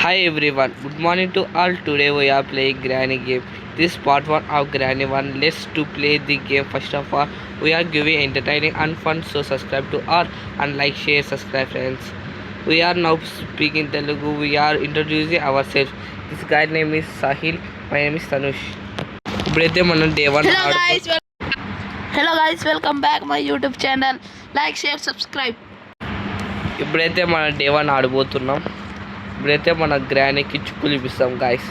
Hi everyone, good morning to all. Today we are playing Granny game. This is part 1 of Granny 1. Let's to play the game. First of all, we are giving entertaining and fun, so subscribe to all and like, share, subscribe friends. We are now speaking Telugu. We are introducing ourselves. This guy name is Sahil. My name is Tanush. ఇప్పుడైతే మనం day 1 hello guys welcome back my YouTube channel. Like share subscribe. ఇప్పుడైతే మనం day 1 ఆడబోతున్నాం. ఇప్పుడైతే మన గ్రానీకి చుక్కులు ఇప్పిస్తాం గాయస్.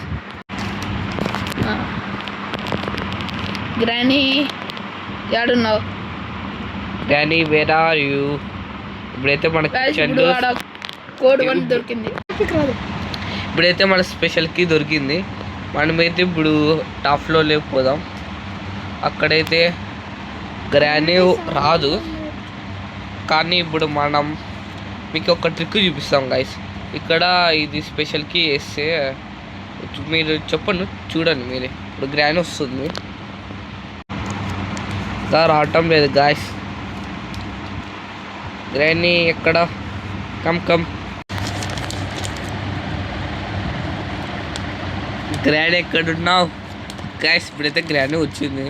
గ్రానీ యాడున్నావు? Granny where are you? ఇప్పుడైతే మన కిచెన్ కోడ్ 1 దొరికింది. ఇప్పుడైతే మన స్పెషల్కి దొరికింది. మనమైతే ఇప్పుడు టాప్ ఫ్లోర్లోకి పోదాం. అక్కడైతే గ్రానీ రాదు, కానీ ఇప్పుడు మనం మీకు ఒక ట్రిక్ చూపిస్తాం గాయస్. ఇక్కడ ఇది స్పెషల్కి వేస్తే మీరు చెప్పండి, చూడండి మీరే. ఇప్పుడు గ్రానీ వస్తుంది, రావటం లేదు గాయస్. గ్రానీ ఎక్కడ? Come come. గ్రానీ ఎక్కడున్నావు గాయస్? ఇప్పుడైతే గ్రానీ వచ్చింది,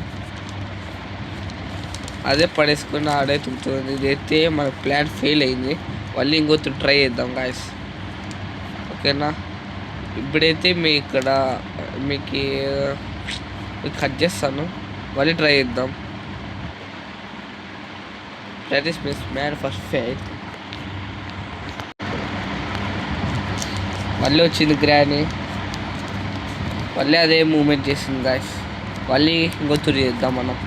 అదే పడేసుకుని ఆడే తుంటుంది. ఇదైతే మన ప్లాన్ ఫెయిల్ అయింది. మళ్ళీ ఇంకొక ట్రై చేద్దాం గాయస్, ఓకేనా? ఇప్పుడైతే మీకు కట్ చేస్తాను, మళ్ళీ ట్రై చేద్దాం. Practice means man first fail. మళ్ళీ వచ్చింది గ్రానీ, మళ్ళీ అదే మూమెంట్ చేసింది గాయస్. మళ్ళీ ఇంకొత్తురు చేద్దాం మనం.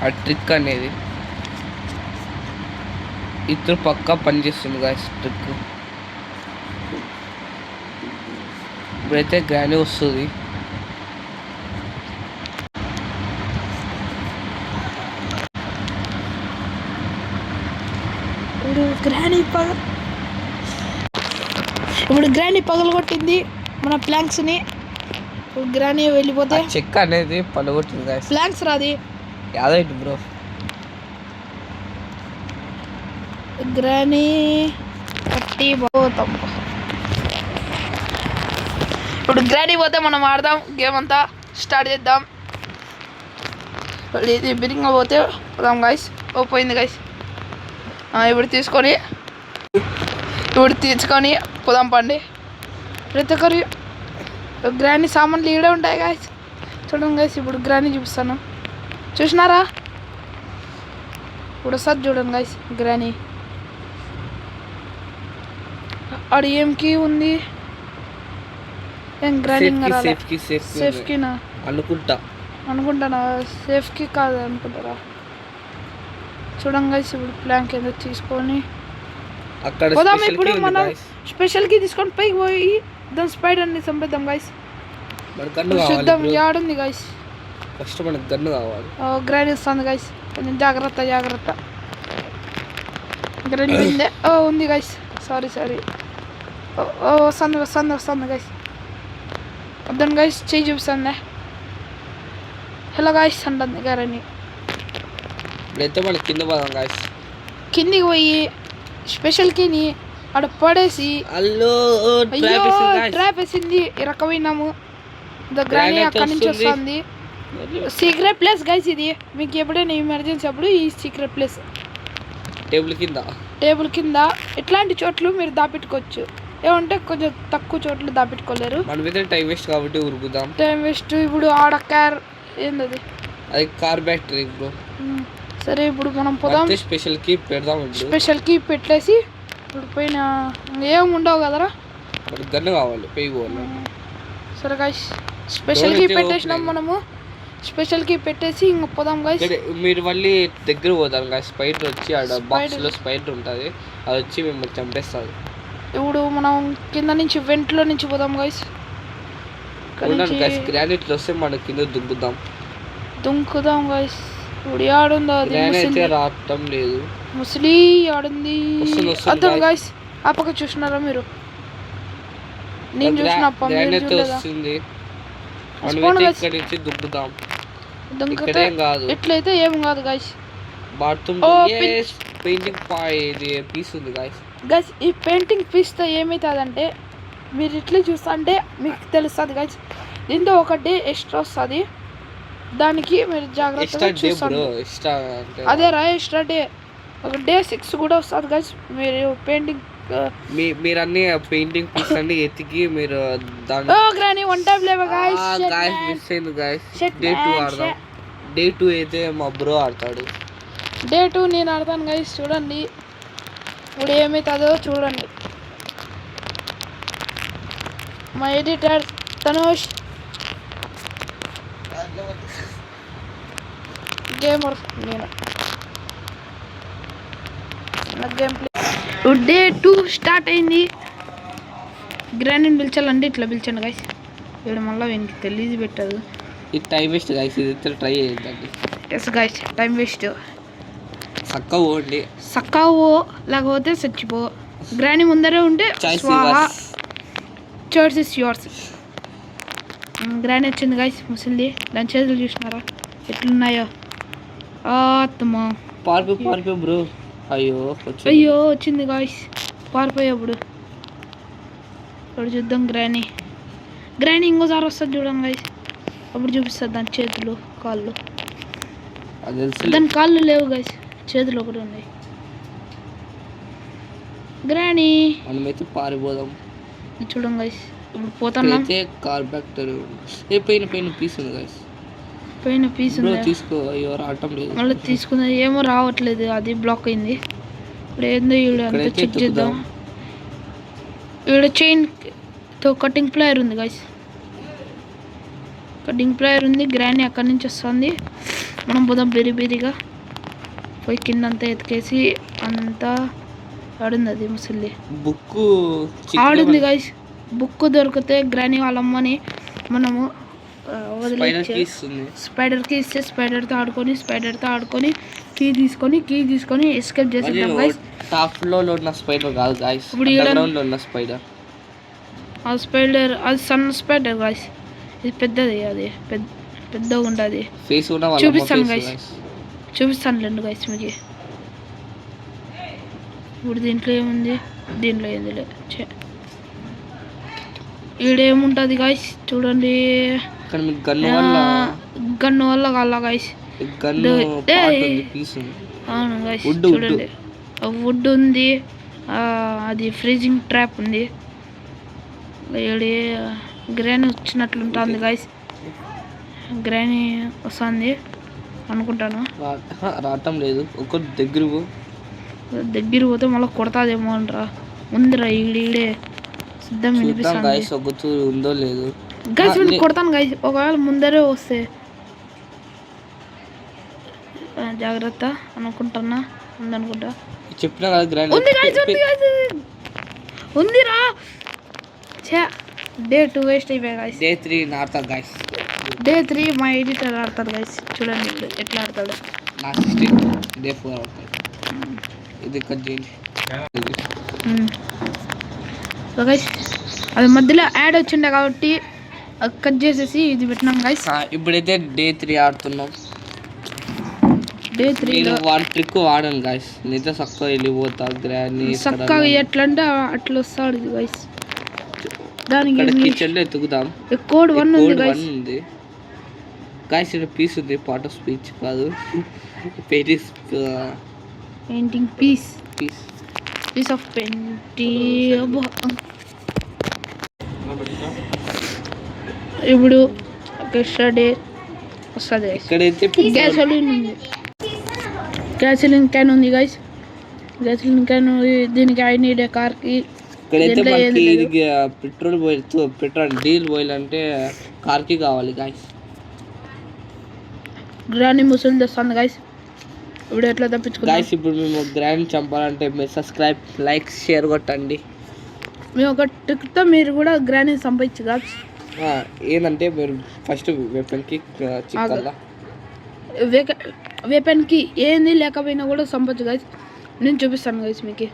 ఆ ట్రిక్ అనేది ఇద్దరు పక్కా పని చేస్తుంది గాయస్ ట్రిక్. ఇప్పుడైతే గ్రానీ వస్తుంది. ఇప్పుడు గ్రానీ పగలగొట్టింది మన ప్లాంక్స్ని. గ్రానీ వెళ్ళిపోతే చెక్ అనేది పగలగొట్టింది గాయస్. ప్లాంక్స్ రాది యాదైట్ బ్రో. గ్రానీ పట్టి పోతాం. ఇప్పుడు గ్రానీ పోతే మనం ఆడదాం, గేమ్ అంతా స్టార్ట్ చేద్దాం. ఇది బిరింగ్ పోతే పోదాం గాయస్. పోయింది గాయస్. ఇప్పుడు తీసుకొని పోదాం పండి. ప్రతి ఒక్కరు గ్రానీ సామాన్లు ఈడే ఉంటాయి గాయస్. చూడండి గాయస్, ఇప్పుడు గ్రానీ చూపిస్తాను. చూసినారా? ఇప్పుడు వస్తుంది చూడండి గాయస్ గ్రానీ. ఆడ ఏం కీ ఉంది? ఏం గ్రానీ సేఫ్కీనా అనుకుంటానా? సేఫ్కి కాదు అనుకుంటారా? చూడండి గైస్, ఇప్పుడు ప్లాంక్ ఏదో తీసుకొని పోదాం. ఇప్పుడు మనం స్పెషల్కి తీసుకొని పైకి పోయి దాని స్పైడర్ని చంపేద్దాం గైస్. చూద్దాం యాడుంది గైస్. ఫస్ట్ మనకు గన్ను కావాలి. గ్రానీ వస్తుంది గైస్, కొంచెం జాగ్రత్త. గ్రానీ ఉంది. ఉంది గైస్. సారీ వస్తుంది గైస్. వద్దాను గైస్, చేయి చూపిస్తుంది. హలో గైస్ అంటుంది గ్రానీ. ఇప్పుడైతే మనం కింద పోదాం గైస్. కిందికి పోయి స్పెషల్కిని ఆడ పడేసి ట్రాప్ వేసింది. ఇరకపోయినాము. గ్రానీ అక్కడి నుంచి వస్తుంది. సీక్రెట్ ప్లేస్ గైస్ ఇది. మీకు ఎప్పుడైనా ఎమర్జెన్సీ అప్పుడు ఈ సీక్రెట్ ప్లేస్ టేబుల్ కింద ఇట్లాంటి చోట్లు మీరు దాపెట్టుకోవచ్చు. ఏమంటే కొంచెం తక్కువ చోట్ల దాపెట్టుకోలేరు. టైం వేస్ట్ కాబట్టి ఉరుకుదాం. Time waste. ఇప్పుడు ఆడ కార్ ఏంది? అది కార్ బ్యాటరీ బ్రో. సరే ఇప్పుడు మనం పోదాం. స్పెషల్కి పెడదాం. స్పెషల్కి పెట్టేసి ఇప్పుడు పోయిన ఏం ఉండవు కదరా, గన్ను కావాలి, పెయి పోవాలి. సరే గాయస్, స్పెషల్కి పెట్టేసినాం మనము. స్పెషల్కి పెట్టేసి ఇంక పోదాం గాయస్. మీరు మళ్ళీ దగ్గర పోతారు గాయస్. స్పైడర్ వచ్చి ఆడ బాక్స్లో స్పైడర్ ఉంటుంది, అది వచ్చి మిమ్మల్ని చంపేస్తుంది. ఇప్పుడు మనం కింద నుంచి వెంట్లో నుంచి పోదాం గాయస్. గ్రానైట్ వస్తే మనం కింద దుంకుదాం గాయస్. ఇప్పుడు ఆడుందో రావటం లేదు. ముసలి ఆడుంది. అర్థం గాయస్. ఆ పక్క చూసినారా మీరు? నేను చూసిన ఎట్లయితే ఏం కాదు గాయస్. పెయింటింగ్ పీస్ ఉంది గాయస్. ఈ పెయింటింగ్ పీస్తో ఏమవుతుందంటే మీరు ఇట్లా చూస్తా అంటే మీకు తెలుస్తుంది గైస్. దీంతో ఒక డే ఎక్స్ట్రా వస్తుంది, దానికి మీరు జాగ్రత్తగా చూస్తారు. అదే రా ఎక్స్ట్రా డే, ఒక డే 6 కూడా వస్తుంది గైస్. మీరు పెయింటింగ్ మీరు అన్ని పెయింటింగ్ పీస్ అన్ని ఎతికి మీరు గ్రానీ వన్ టైం లేవా గైస్. మిస్ అయింది గైస్. డే 2 ఆడదాం. డే 2 అయితే మా బ్రో ఆడతాడు. డే 2 నేను ఆడతాను గైస్. చూడండి ఇప్పుడు ఏమవుతుందో చూడండి. మా ఎడిటర్ తనుష్ గేమర్, నేను గేమ్ ప్లే. డే 2 స్టార్ట్ అయింది. గ్రాండ్ని పిలిచాలంటే ఇట్లా పిలిచాను గైస్. ఇక్కడ మళ్ళీ వీనికి తెలియదు పెట్టదు. ఇది టైం వేస్ట్ గైస్. ఇది ట్రై చేయండి. Yes guys, time waste. సక్కగా పోండి, సక్కగా పో, లేకపోతే చచ్చిపో. గ్రాండ్ ముందరే ఉంటే చాయిస్ ఇస్ యువర్స్. గ్రాండ్ వచ్చింది గైస్, ముసలిది. దాని చేతులు చూసినారా ఎట్లున్నాయో? ఆత్మ పారిపో బ్రో. అయ్యో వచ్చింది గాయస్. పారిపోయేప్పుడు ఇప్పుడు చూద్దాం. గ్రానీ ఇంకోసారి వస్తుంది చూడండి గాయస్. అప్పుడు చూపిస్తుంది దాని చేతులు కాళ్ళు. దాని కాళ్ళు లేవు గాయస్, చేతులు ఒకటి ఉన్నాయి. గ్రానీ మనమైతే పారిపోదాం. చూడండి గాయస్, ఇప్పుడు పోతాను. కార్ బ్యాక్టర్ పైన పీస్ ఉంది గాయస్. పైన పీస్ ఉంది, తీసుకో. అయ్యో రావటం లేదు. మళ్ళీ తీసుకుందా ఏమో రావట్లేదు, అది బ్లాక్ అయింది. ఇప్పుడు ఏందో ఈవిడ అంతా చెక్ చేద్దాం. ఈవిడ చైన్తో కటింగ్ ప్లేయర్ ఉంది గాయస్. కటింగ్ ప్లేయర్ ఉంది. గ్రానీ అక్కడి నుంచి వస్తుంది. మనం పోదాం బెరిగా పోయి కింద అంతా ఎతికేసి అంతా ఆడుంది. అది ముసలి బుక్ ఆడుంది గాయస్. బుక్ దొరికితే గ్రానీ వాళ్ళ అమ్మని మనము స్పైడర్ కి ఇస్తే స్పైడర్తో ఆడుకొని కీ తీసుకొని ఎస్కేప్ చేసేద్దాం గైస్. టాప్ లో ఉన్న స్పైడర్ కాదు గైస్, అండర్ గ్రౌండ్ లో ఉన్న స్పైడర్. ఆ స్పైడర్ అది సన్న స్పైడర్ గైస్. ఇది పెద్దది, అది పెద్దగా ఉంటుంది. ఫేస్ ఉన్న వాళ్ళ చూపిస్తాను గైస్, చూపిస్తానులేండి గైస్ మీకు. ఇప్పుడు దీంట్లో ఏముంది? దీంట్లో ఏంది లేదు. ఈడేముంటుంది గైస్ చూడండి. గన్ను వల్ల కాల గైస్. అవును గైస్ చూడండి, వుడ్ ఉంది. అది ఫ్రీజింగ్ ట్రాప్ ఉంది. గ్రానీ వచ్చినట్లుంటుంది గైస్. గ్రానీ వస్తుంది అనుకుంటాను. రావటం లేదు. ఒక దగ్గర పోతే మళ్ళీ కొడతాదేమో అంటారా. ఉందిరా ఈడే సిద్ధం వినిపిస్తుంది. ఉందో లేదు గైస్ కొడతాను గైస్. ఒకవేళ ముందరే వస్తే జాగ్రత్త అనుకుంటున్నా. ఉందనుకుంటా. చెప్పినా ఉందిరా. డే 2 వేస్ట్ అయిపోయా గైస్. డే 3 ఆడతారు గైస్. డే 3 మా ఎడిటర్ ఆడతారు గైస్. చూడండి ఇప్పుడు ఎట్లా ఆడతాడు. డే 4 ఆడతాడు. ఇది కట్ చేయండి గైస్. అది మధ్యలో యాడ్ వచ్చిండే కాబట్టి కట్ చేసేసి ఇది పెట్టినాం గైస్. ఇప్పుడైతే డే 3 ఆడుతున్నాం. డే 3 వాడి ట్రిక్ వాడాను గైస్. నిజ సక్కగా వెళ్ళిపోతా. గ్రానీ సక్కగా ఎట్లా అంటే అట్లా వస్తాడు గైస్. దానికి కిచెన్ లో ఎత్తుకుదాం. కోడ్ 1 ఉంది గైస్. గైస్ ఇక్కడ పీస్ ఉంది. పార్ట్ ఆఫ్ స్పీచ్ కాదు, పెయింటింగ్ పీస్ ఆఫ్ పెయింటింగ్. ఇప్పుడు ఎక్స్ట్రా డే వస్తుంది. ఇక్కడైతే గ్యాసోలిన్ ఉంది. గ్యాసోలిన్ క్యాన్ ఉంది గైస్. Gasoline can. దీనికి ఐ నీడ్ ఏ కార్కి. ఇక్కడైతే పెట్రోల్ డీల్ పోయాలంటే కార్కి కావాలి గైస్. గ్రానీ ముసలి తెస్తుంది గైస్. ఇప్పుడు ఎట్లా తప్పించుకుంటాం గైస్? ఇప్పుడు మేము గ్రానీ చంపాలంటే మీరు సబ్స్క్రైబ్, లైక్, షేర్ కొట్టండి. మేము ఒక ట్రిక్తో మీరు కూడా గ్రానీ చంపచ్చు గైస్. ఏంటంటే మీరు ఫస్ట్ వెపన్కి చిక్కాలా. వెపన్కి ఏంది లేకపోయినా కూడా చంపచ్చు గైస్. నేను చూపిస్తాను గైస్ మీకు.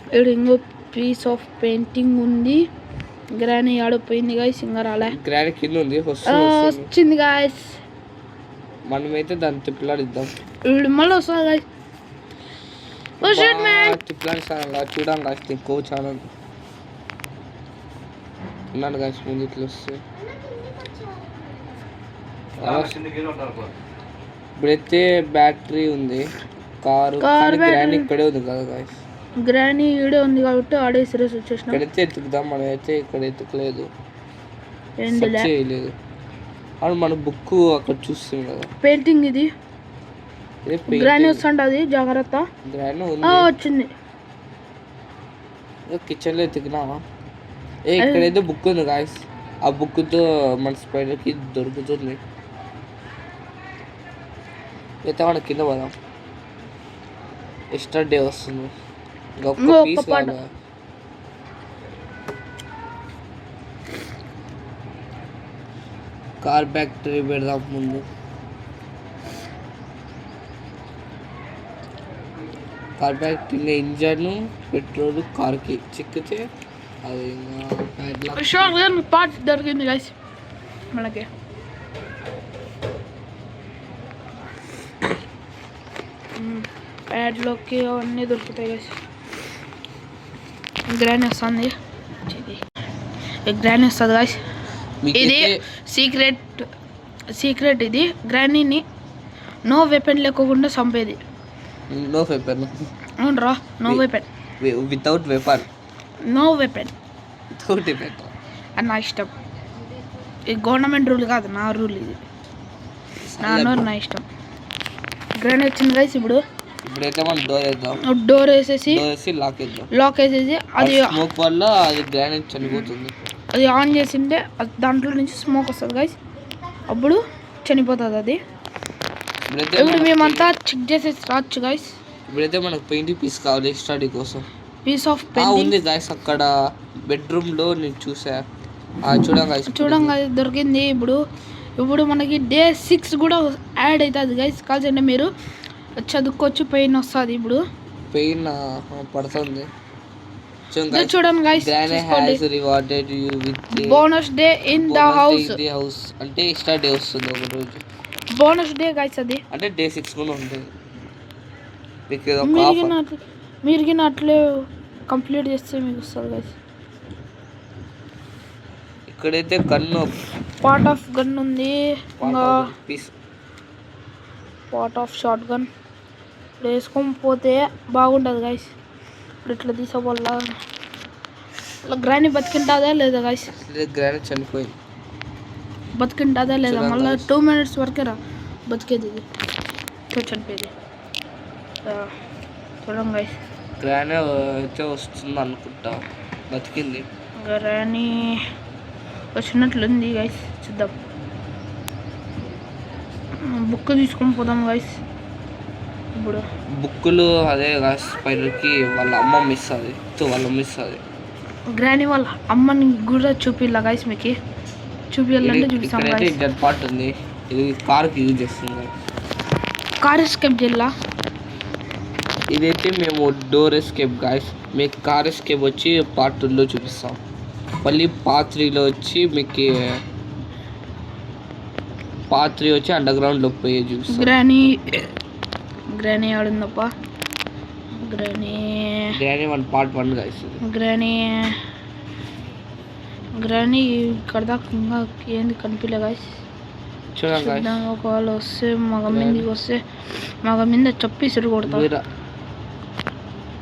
ఇక్కడ ఇంకో పీస్ ఆఫ్ పెయింటింగ్ ఉంది. గ్రానీ ఆడిపోయింది గైస్. ఇంకా రాలే. గ్రానీ కింద ఉంది. వచ్చింది గైస్. మనమైతే దాన్ని తిప్పలాడిద్దాం. ఇప్పుడు మళ్ళీ వస్తుంది గైస్. తిప్పలాడిస్తాను చూడండి గైస్. ఇంకో ఛానల్ ఉన్నాను గాయస్ ముందు ఇట్లా వస్తే ఇప్పుడైతే బ్యాటరీ ఉంది కారు గ్రాండ్ ఇక్కడే ఉంది కదా గాయస్ గ్రానీ ఈడే ఉంది కాబట్టి ఆడే సిరీస్ వచ్చేసిన ఇక్కడైతే ఎత్తుకుదాం మనం అయితే ఇక్కడ ఎత్తుకలేదు చేయలేదు అవును మన బుక్ అక్కడ చూస్తాం కదా పెయింటింగ్ ఇది గ్రానీ వస్తుంట అది జాగ్రత్త గ్రానీ వచ్చింది కిచెన్ లో ఎత్తుకున్నావా ఇక్కడైతే బుక్ ఉంది గాయస్ ఆ బుక్ తో మన స్పైడర్ కి దొరుకుతుంది అయితే మన కింద పోదాం ఎక్స్ట్రా డే వస్తుంది ఇంకొక పీస్ లాగా కార్ బ్యాటరీ పెడదాం ముందు కార్ బ్యాటరీ ఇంజన్ పెట్రోల్ కార్కి చిక్కితే అది పార్ట్ దొరికింది గైస్ మనకి ప్యాడ్లోకి అవన్నీ దొరుకుతాయి గైస్ గ్రానీ వస్తుంది గ్రానీ వస్తుంది గాయస్ ఇది సీక్రెట్ ఇది గ్రానీని నో వెపన్ లేకుండా చంపేది నో వెపన్ అవునరా no weapon without weapon no weapon without weapon అని నా ఇష్టం ఇది గవర్నమెంట్ రూల్ కాదు నా రూల్ ఇది నా ఇష్టం గ్రానీ వచ్చింది గైస్ ఇప్పుడైతే మనం డోర్ వేసేసి లాక్ వేసేసి అది స్మోక్ వల్ల అది గ్రానైట్ చనిపోతుంది అది ఆన్ చేసింటే దాంట్లో నుంచి స్మోక్ వస్తుంది గైస్ అప్పుడు చనిపోతుంది అది ఇప్పుడు మేమంతా చెక్ చేసేసి రావచ్చు గైస్ ఇప్పుడైతే మనకు పెయింటింగ్ పీస్ కావాలి స్టడీ కోసం పీస్ ఆఫ్ ఉంది గైస్ అక్కడ బెడ్రూమ్ లో నేను చూసా చూడంగా దొరికింది ఇప్పుడు మనకి డే 6 కూడా యాడ్ అవుతుంది గైస్ కాల్చండి మీరు చదువుకోవచ్చు పెయిన్ వస్తుంది ఇప్పుడు పెయిన్ పడుతుంది చూడండి guys bonus day in the house అంటే ఎక్స్ట్రా డే వస్తుంది ఒక రోజు బోనస్ డే గైస్ అది అంటే డే 6 కూడా ఉంటుంది మీరు అట్లే కంప్లీట్ చేస్తే మీకు వస్తుంది గైస్ ఇక్కడైతే గన్ను పార్ట్ ఆఫ్ గన్ ఉంది పార్ట్ ఆఫ్ షార్ట్ గన్ ఇప్పుడు వేసుకొని పోతే బాగుంటుంది గైస్ ఇప్పుడు ఇట్లా తీసుకోవాలా ఇట్లా గ్రానీ బతికింటుందా లేదా గైస్ గ్రానీ చనిపోయింది బతికింటుందా లేదా మళ్ళీ 2 minutes వరకే రా బతికేది ఇది చనిపోయేది చూడండి గైస్ గ్రానీ అయితే వస్తుంది అనుకుంటా బతికింది గ్రానీ వచ్చినట్లుంది గైస్ చూద్దాం బుక్ తీసుకొని పోదాం గైస్ ఇప్పుడు బుక్కులు అదే స్పైడర్కి వాళ్ళ అమ్మ మిస్ అది గ్రానీ వాళ్ళ అమ్మని కూడా చూపిల్లా గైస్ మీకు చూపించాలంటే చూపిస్తాం గైస్ డెడ్ పార్ట్ ఉంది ఇది కార్కి యూజ్ చేస్తుంది కార్ ఎస్కేప్ చేయాలా ఇదైతే మేము డోర్ ఎస్కేప్ గైస్ మీకు కార్ ఎస్కేప్ వచ్చి పార్ట్ 2లో చూపిస్తాం మళ్ళీ పార్ట్ 3లో వచ్చి మీకు పార్ట్ 3 వచ్చి అండర్ గ్రౌండ్ లో పోయి చూపిస్తాం గ్రానీ ఆడుందప్ప గ్రానీ 1 పార్ట్ 1 గైస్ గ్రానీ ఇక్కడ దాకా ఇంకా ఏంది కనిపించలే గైస్ చూడండి ఒకవేళ వస్తే మగ మీద చెప్పి ఇసురు కొడతా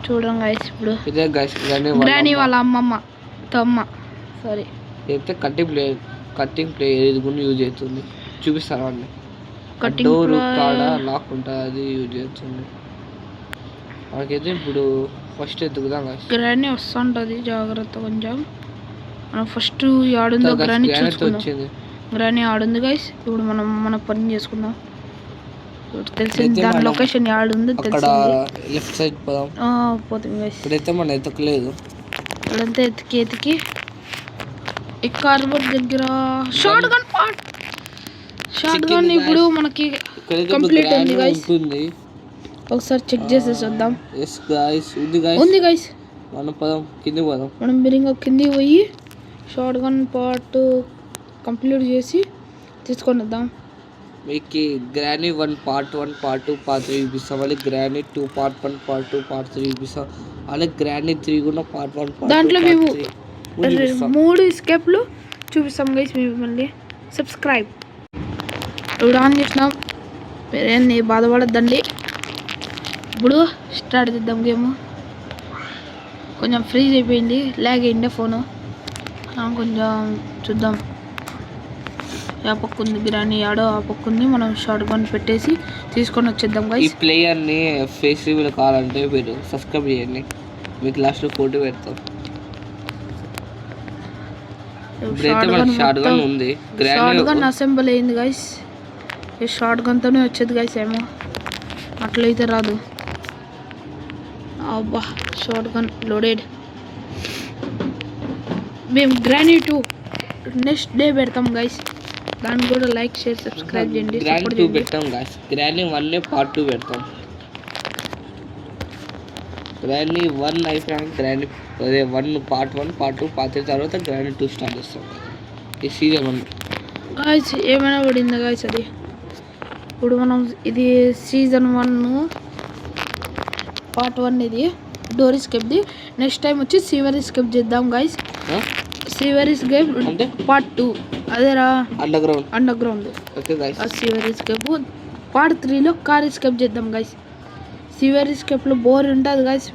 చూడండి గైస్ ఇప్పుడు ఇదే గైస్ గ్రానీ వాళ్ళ అమ్మ సారీ అయితే కట్టింగ్ ప్లే ఇది కూడా యూజ్ అవుతుంది చూపిస్తారు వాళ్ళని కటింగ్ డోర్ కాడ లాక్ ఉంటుంది అది యూజ్ చేస్తుంది మనకైతే ఇప్పుడు ఫస్ట్ ఎత్తుకుదాం గ్రానీ వస్తుంటుంది జాగ్రత్త కొంచెం మనం ఫస్ట్ ఆడుందో గ్రానీ చూసుకుందాం గ్రానీ ఆడుంది గైస్ ఇప్పుడు మనం మన పని చేసుకుందాం తెలిసింది దాని లొకేషన్ ఆడుందో తెలిసింది లెఫ్ట్ సైడ్ పోతాం గైస్ ఇప్పుడైతే మనం ఎత్తకలేదు ఇప్పుడంతా ఎతికి ఈ కార్బోర్డ్ దగ్గర షార్ట్ గన్ ఇప్పుడు మనకి కంప్లీట్ ఉంది గైస్ ఒకసారి చెక్ చేసేసి వద్దాం ఉంది గైస్ మనం కిందికి పోదాం మనం బిరింగా కిందికి పోయి షార్ట్ గన్ పార్ట్ కంప్లీట్ చేసి తీసుకొని వద్దాం మీకు గ్రానీ 1 పార్ట్ 1 పార్ట్ 2 పార్ట్ 3 చూపిస్తాం మళ్ళీ గ్రానీ 2 పార్ట్ 1 పార్ట్ 2 పార్ట్ 3 చూపిస్తాం అలాగే గ్రానీ 3 కూడా పార్ట్ 1 పార్ట్ దాంట్లో మేము 3 ఎస్కేప్లు చూపిస్తాం గైస్ మిమ్మల్ని. సబ్స్క్రైబ్ ఇప్పుడు ఆన్ చేసినాం, మీరేంది బాధపడద్దండి. ఇప్పుడు స్టార్ట్ చేద్దాం గేమ్. కొంచెం ఫ్రీజ్ అయిపోయింది, లాగ్ అయిండే ఫోను. కొంచెం చూద్దాం. ఆ పక్క ఉంది బిర్యానీ, ఆడో ఆ పక్క ఉంది. మనం షార్ట్ గన్ పెట్టేసి తీసుకొని వచ్చేద్దాం గైస్. ఈ ప్లేయర్ని ఫేస్ రివీల్ కావాలంటే మీరు సబ్స్క్రైబ్ చేయండి, మీకు లాస్ట్లో ఫోటో పెడతాం. షార్ట్ గన్ ఉంది, షార్ట్ గన్ అసెంబుల్ అయింది గైస్. ఈ షార్ట్ గన్తోనే వచ్చేది గైస్. ఏమో అట్లయితే రాదు. అబ్బా షార్ట్ గన్ లోడెడ్. మేము గ్రానీ 2 నెక్స్ట్ డే పెడతాం గైస్. దాన్ని కూడా లైక్ షేర్ సబ్స్క్రైబ్ చేయండి. గ్రానీ 2 పెడతాం గైస్. గ్రానీ 1 పార్ట్ 2 పెడతాం. గ్రానీ 1 అయిపోయాక గ్రానీ అదే 1 పార్ట్ 1 పార్ట్ 2 పార్ట్ 3 తర్వాత గ్రానీ 2 స్టార్ట్ చేస్తాం. ఈ సీజన్ 1 గాయస్ ఏమైనా పడిందా గాయస్? అది ఇప్పుడు మనం ఇది సీజన్ 1 పార్ట్ 1 ఇది డోర్ ఎస్కేప్ది. నెక్స్ట్ టైం వచ్చి సీవర్ ఎస్కేప్ చేద్దాం గైస్. సీవర్ ఎస్కేప్ పార్ట్ 2 అదేరా underground. Sewer escape part 3లో కార్ ఎస్కేప్ చేద్దాం గైస్. సీవర్ ఎస్కేప్లో బోర్ ఉంటుంది గైస్.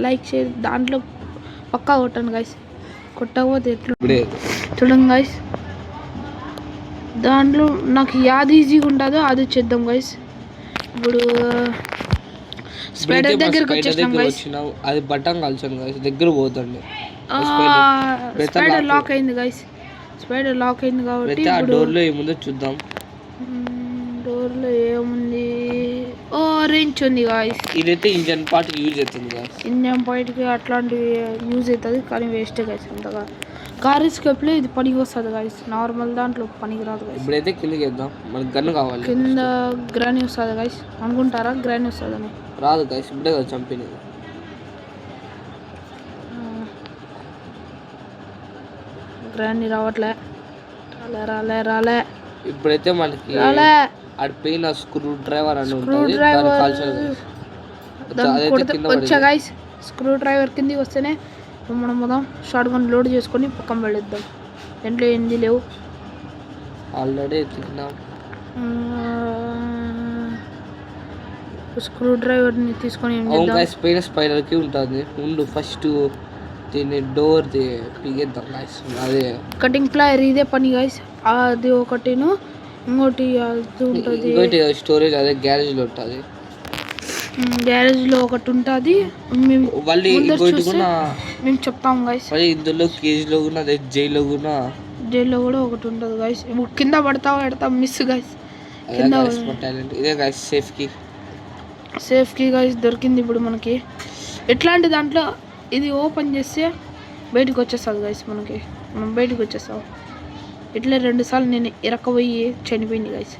లైక్ షేర్ దాంట్లో పక్కా కొట్టండి గైస్. కొట్టకపోతే ఎట్లా చూడండి గైస్. దాంట్లో నాకు యాది ఈజీగా ఉంటుందో అది చేద్దాం గైస్. ఇప్పుడు స్పైడర్ దగ్గరికి వచ్చేసాం గైస్. అది బటన్ కలిసాను గైస్, దగ్గర పోతుంది. స్పైడర్ లాక్ అయింది గైస్. స్పైడర్ లాక్ అయింది కాబట్టి డోర్లో ఏముందో చూద్దాం. డోర్లో ఏముంది? ఓ రేంజ్ ఉంది గాయస్. ఇదైతే ఇంజన్ పార్ట్ యూజ్ అవుతుంది గాయస్. ఇంజన్ పార్ట్కి అట్లాంటివి యూజ్ అవుతుంది కానీ వేస్ట్ గాయస్. అంతగా కార్ ఎస్కేప్లో ఇది పనికి వస్తుంది గాయస్. నార్మల్ దాంట్లో పనికి రాదు గాయస్. ఇప్పుడైతే కిందకి వేద్దాం, మనకి గన్ను కావాలి. కింద గ్రానీ వస్తుంది గాయస్. అనుకుంటారా గ్రానీ వస్తుందని? రాదు గాయస్, ఇప్పుడే కదా చంపినది. గ్రానీ రావట్లే. రాలే. ఇప్పుడైతే మనకి పైన స్క్రూ డ్రైవర్ అని వచ్చా గైస్. స్క్రూ డ్రైవర్ కిందికి వస్తేనే మనం మొదం షార్ట్ గన్ లోడ్ చేసుకొని పక్కన వెళ్ళిద్దాం. దాంట్లో ఏంది లేవు. ఆల్రెడీ స్క్రూ డ్రైవర్ని తీసుకొని పైన స్పైడర్కి ఉంటుంది. ముందు ఫస్ట్ దీన్ని డోర్ పీగేద్దాం గైస్. అదే కటింగ్ ప్లాయర్ ఇదే పని గైస్. అది ఒకటిను, ఇంకోటి ఇంకోటి స్టోరేజ్ అదే గ్యారేజ్లో ఉంటుంది. గ్యారేజ్లో ఒకటి ఉంటుంది. మళ్ళీ ఇంకోటి కూడా మేము చెప్తాం గైస్. మళ్ళీ ఇందులో కేజీలో కూడా అదే జైల్లో కూడా ఒకటి ఉంటుంది గైస్. కింద పడతాం మిస్ గైస్. ఇదే గైస్ సేఫ్కి గైస్ దొరికింది ఇప్పుడు మనకి. ఎట్లాంటి దాంట్లో ఇది ఓపెన్ చేస్తే బయటకు వచ్చేస్తుంది గైస్. మనం బయటకు వచ్చేస్తాం. ఇట్లా 2 సార్లు నేను ఇరకపోయి చనిపోయింది గైస్.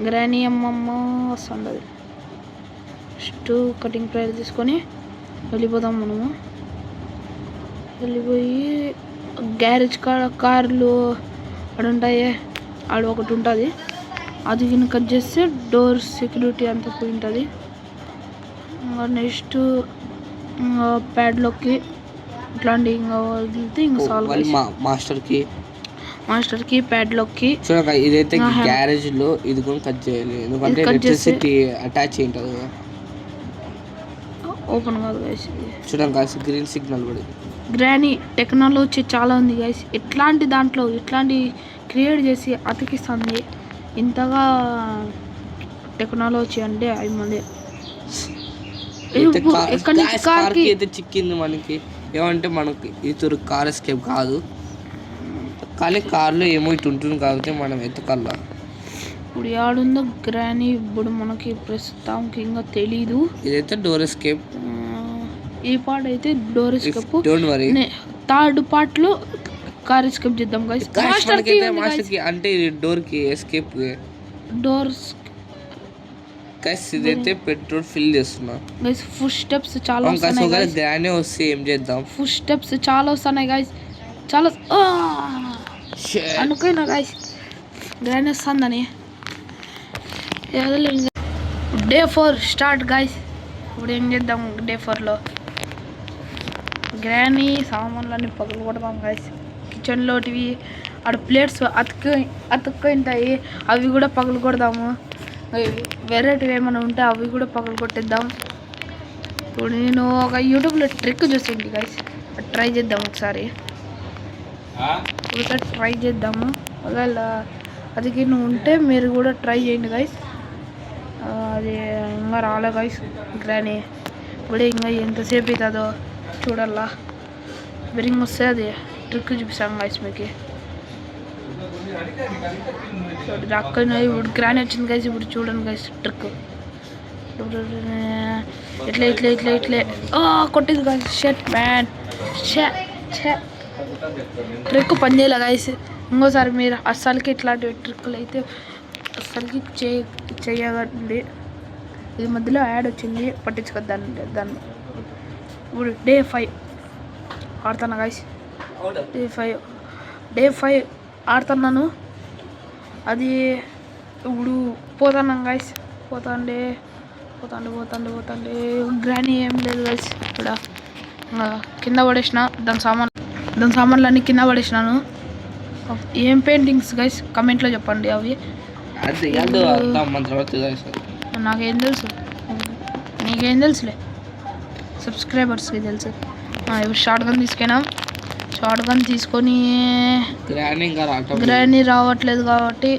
గ్రానీ అమ్మమ్మ వస్తుండదు. ఫస్ట్ కటింగ్ ప్లేయర్ తీసుకొని వెళ్ళిపోదాం. మనము వెళ్ళిపోయి గ్యారేజ్ కార్లు అక్కడ ఉంటాయి. ఆడ ఒకటి ఉంటుంది. అది కట్ చేస్తే డోర్ సెక్యూరిటీ అంతా పోయి ఉంటుంది. నెక్స్ట్ ప్యాడ్లోకి ఇట్లాంటి ఇంకా వదిలితే ఇంకా సాల్వ్. మాస్టర్కి ప్యాడ్లోకి చూడక ఇదైతే గ్యారేజ్ లో ఇది కూడా కట్ చేయాలి, ఎందుకంటే ఎలక్ట్రిసిటీ అటాచ్ అయి ఉంటుంది కదా. ఓపెన్ కాదు గైస్. చూడండి గైస్, గ్రీన్ సిగ్నల్ పడింది. గ్రానీ టెక్నాలజీ చాలా ఉంది గైస్. ఇట్లాంటి దాంట్లో ఇట్లాంటి క్రియేట్ చేసి అతికిస్తుంది. ఇంతగా టెక్నాలజీ అంటే అవి మంది అయితే చిక్కింది మనకి. ఏమంటే మనకి ఇతరు కార్ ఎస్కేప్ కాదు, కానీ కార్లో ఏమో ఇటు ఉంటుంది కాబట్టి మనం ఎత్తుకల్లా. ఇప్పుడు ఏడుందో గ్రానీ ఇప్పుడు మనకి ప్రస్తుతానికి ఇంకా తెలీదు. ఇదైతే డోర్ ఎస్కేప్. ఈ పార్ట్ అయితే door escape. Don't worry, third part లో కార్ ఎస్కేప్ చేద్దాం గైస్. మాస్టర్కి అంటే ఇది డోర్ కి ఎస్కేప్. డోర్ గైస్ ఇదైతే పెట్రోల్ ఫిల్ చేస్తున్నా గైస్. ఫుడ్ స్టెప్స్ చాలా వస్తున్నాయి గైస్. గ్రానీ వస్తే ఏం చేద్దాం? ఫుడ్ స్టెప్స్ చాలా వస్తున్నాయి గైస్. చాలా అనుకున్నా గైస్ గ్రానీ వస్తుందని. Day 4 start guys. ఇప్పుడు ఏం చేద్దాం డే 4లో? గ్రానీ సామాన్లన్నీ పగలు కొడదాం గైస్. కిచెన్లోటివి ఆడ ప్లేట్స్ అతుక్కుంటాయి, అవి కూడా పగలు కొడదాము. వెరైటీవి ఏమైనా ఉంటే అవి కూడా పగలు కొట్టేద్దాం. ఇప్పుడు నేను ఒక యూట్యూబ్లో ట్రిక్ చూసేయండి గైస్, ట్రై చేద్దాం ఒకసారి. ట్రై చేద్దాము. ఒకవేళ అది నువ్వు ఉంటే మీరు కూడా ట్రై చేయండి గైస్. అది ఇంకా రాలే గైస్ గ్రానీ. ఇప్పుడు ఇంకా ఎంతసేపు అవుతుందో చూడాలా. బెరింగ్ వస్తే అది ట్రిక్ చూపిస్తాను గైస్ మీకు. అక్కడ ఇప్పుడు గ్రానీ వచ్చింది గైస్. ఇప్పుడు చూడండి గైస్ ట్రిక్. ఇట్లా ఇట్లా ఇట్లా ఇట్లే కొట్టింది గైస్. షట్ మ్యాన్, ట్రిక్ పని చేయలే గైస్. ఇంకోసారి మీరు అస్సలకి ఇట్లాంటి ట్రిక్కులు అయితే అస్సలకి చేయకండి. ఇది మధ్యలో యాడ్ వచ్చింది, పట్టించుకోద్దాన్ని దాన్ని. ఇప్పుడు డే 5 ఆడుతున్నా గైస్. డే 5 ఆడుతున్నాను. అది ఇప్పుడు పోతున్నాం గైస్. పోతాండే గ్రానీ ఏం లేదు గైస్. ఇక్కడ కింద పడేసిన దాని సామాన్లన్నీ కింద పడేసినాను. ఏం పెయింటింగ్స్ గైస్ కమెంట్లో చెప్పండి. అవి నాకేం తెలుసు, నీకేం తెలుసులే, సబ్స్క్రైబర్స్కి తెలుసు. ఇప్పుడు షార్ట్ గన్ తీసుకొని గ్రానీ రావట్లేదు కాబట్టి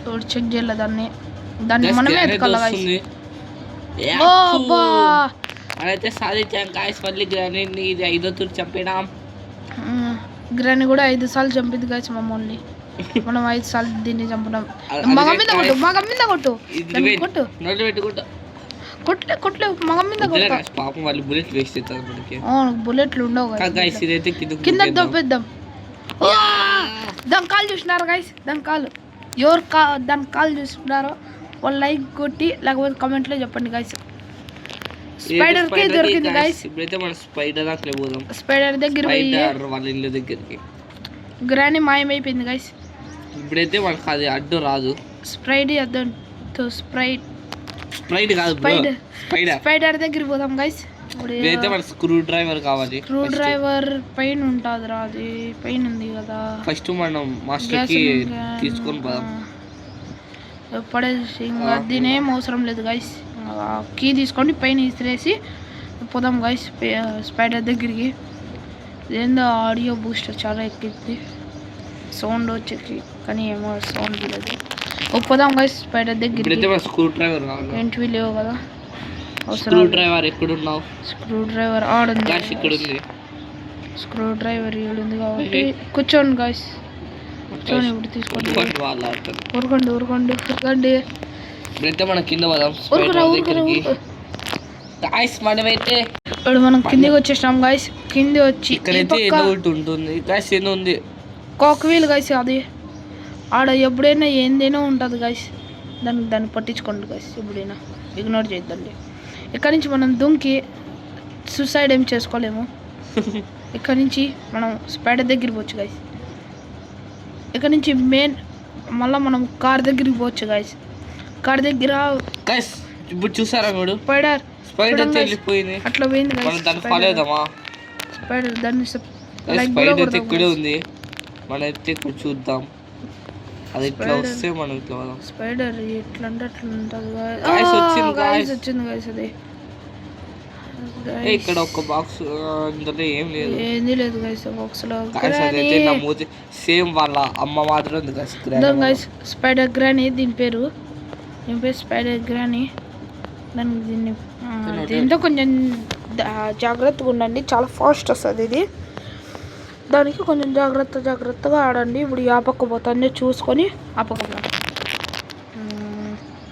ఇప్పుడు చెక్ చేయాలి దాన్ని మనమే ఎత్తుకోవాలి గైస్. అయితే సాధించాం గాయస్. మళ్ళీ గ్రానీని ఇది 5వ తూరు చంపినాం. గ్రానీ కూడా 5 సార్లు చంపింది గాయస్ మమ్మల్ని. మనం 5 సార్లు దీన్ని చంపినాం. మగ మీద కొట్టు కొట్టలే మగ మీద కొట్టు. పాపం వాళ్ళు బుల్లెట్ వేస్ట్ అవుతారు మనకి. బుల్లెట్లు ఉండవు కింద దొబ్బేద్దాం. దాని కాలు చూసినారు గైస్. దాని కాలు చూసినారో వాళ్ళు లైక్ కొట్టి లేకపోతే కామెంట్లో చెప్పండి గైస్. స్పైడర్ కి దొరికింది గైస్. ఇప్పుడైతే మనం స్పైడర్ దగ్గర వాళ్ళ ఇల్లు దగ్గరికి గ్రానీ మాయమైపోయింది గైస్. ఇప్పుడైతే మనకు అది అడ్డు రాదు. స్ప్రైట్ కాదు స్పైడర్ దగ్గరికి పోదాం గైస్. ఇప్పుడైతే మనకు స్క్రూ డ్రైవర్ కావాలి. స్క్రూ డ్రైవర్ పైన ఉంటుంది రా, అది పైన ఉంది కదా. ఫస్ట్ మనం మాస్టర్ కి తీసుకొని పోదాం. పడేసి ఇంకా దీనేం అవసరం లేదు గైస్. కీ తీసుకొని పైన ఇసిరేసి పోదాం గైస్ స్పైడర్ దగ్గరికి. ఏందో ఆడియో బూస్టర్ చాలా ఎక్కింది, సౌండ్ వచ్చేకి, కానీ ఏమో సౌండ్ లేదు. పోదాం గైస్ స్పైడర్ దగ్గరికి. స్క్రూ డ్రైవర్ ఏంటివి లేవు కదా. స్క్రూ డ్రైవర్ ఎక్కడున్నావు? స్క్రూ డ్రైవర్ ఆడుంది. స్క్రూ డ్రైవర్ ఏడుంది కాబట్టి కూర్చోండి గైస్. కూర్చొని ఇప్పుడు తీసుకోండి. ఊరుకోండి. ఇప్పుడైతే మనం కింద పోదాం. మనమైతే ఇప్పుడు మనం కిందికి వచ్చేసినాం గైస్. కింది వచ్చి ఇక్కడైతే ఉంటుంది గైస్. ఏదో ఉంది కాక్వీల్ గైస్. అది ఆడ ఎప్పుడైనా ఏందైనా ఉంటుంది గైస్. దాన్ని పట్టించుకోండి గైస్. ఎప్పుడైనా ఇగ్నోర్ చేయొద్దండి. ఇక్కడ నుంచి మనం దుంకి సూసైడ్ ఏం చేసుకోలేము. ఇక్కడ నుంచి మనం స్పైడర్ దగ్గరికి పోవచ్చు గైస్. ఇక్కడ నుంచి మళ్ళీ మనం కార్ దగ్గరికి పోవచ్చు గైస్. కార్ దగ్గర గైస్ ఇప్పుడు చూసారా మీరు స్పైడర్ వెళ్ళిపోయింది. అట్లా పోయింది గైస్. మనం దాన్ని ఫాలో అవుదామా? స్పైడర్ దాన్ని స్పైడర్ ఇక్కడే ఉంది. మనం అయితే ఇక్కడ చూద్దాం. అది ఇట్లా వస్తే మనం ఇట్లా పోదాం. స్పైడర్ ఎట్లా అంటే అట్లా ఉంటుంది గైస్. వచ్చింది గైస్. అది ఇక్కడ ఒక బాక్స్ అందులో ఏంది లేదు గైస్. బాక్స్ లో సేమ్ వాళ్ళ అమ్మ మాత్రం ఉంది గైస్. స్పైడర్ గ్రానీ దీని పేరు స్పైడర్ గ్రానీ. దీంతో కొంచెం జాగ్రత్తగా ఉండండి, చాలా ఫాస్ట్ వస్తుంది ఇది. దానికి కొంచెం జాగ్రత్తగా ఆడండి. ఇప్పుడు ఆ పక్క పోతానే చూసుకొని ఆ పక్క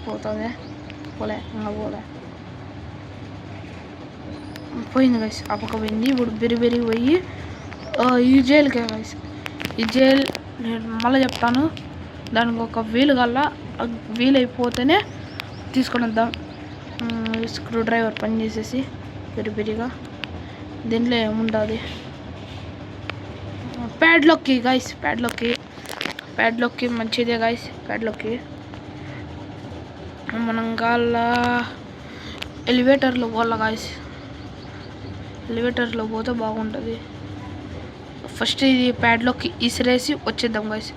పోతుంది. పోయింది గైస్. ఆ పక్క పోయింది. ఇప్పుడు బెరిగి పోయి ఈ జైలుకే గైస్. ఈ జైలు నేను మళ్ళీ చెప్తాను. దానికి ఒక వీలు కల్లా వీలు అయిపోతేనే తీసుకొని వద్దాం. స్క్రూ డ్రైవర్ పని చేసేసి బెరిగా దీంట్లో ఏముంటుంది. ప్యాడ్లోకి గైస్. ప్యాడ్లోకి మంచిదే గైస్. ప్యాడ్లోకి మనం కాళ్ళ ఎలివేటర్లో పోవాల గైస్. ఎలివేటర్లో పోతే బాగుంటుంది. ఫస్ట్ ఇది ప్యాడ్లోకి ఇసిరేసి వచ్చేద్దాం గైస్.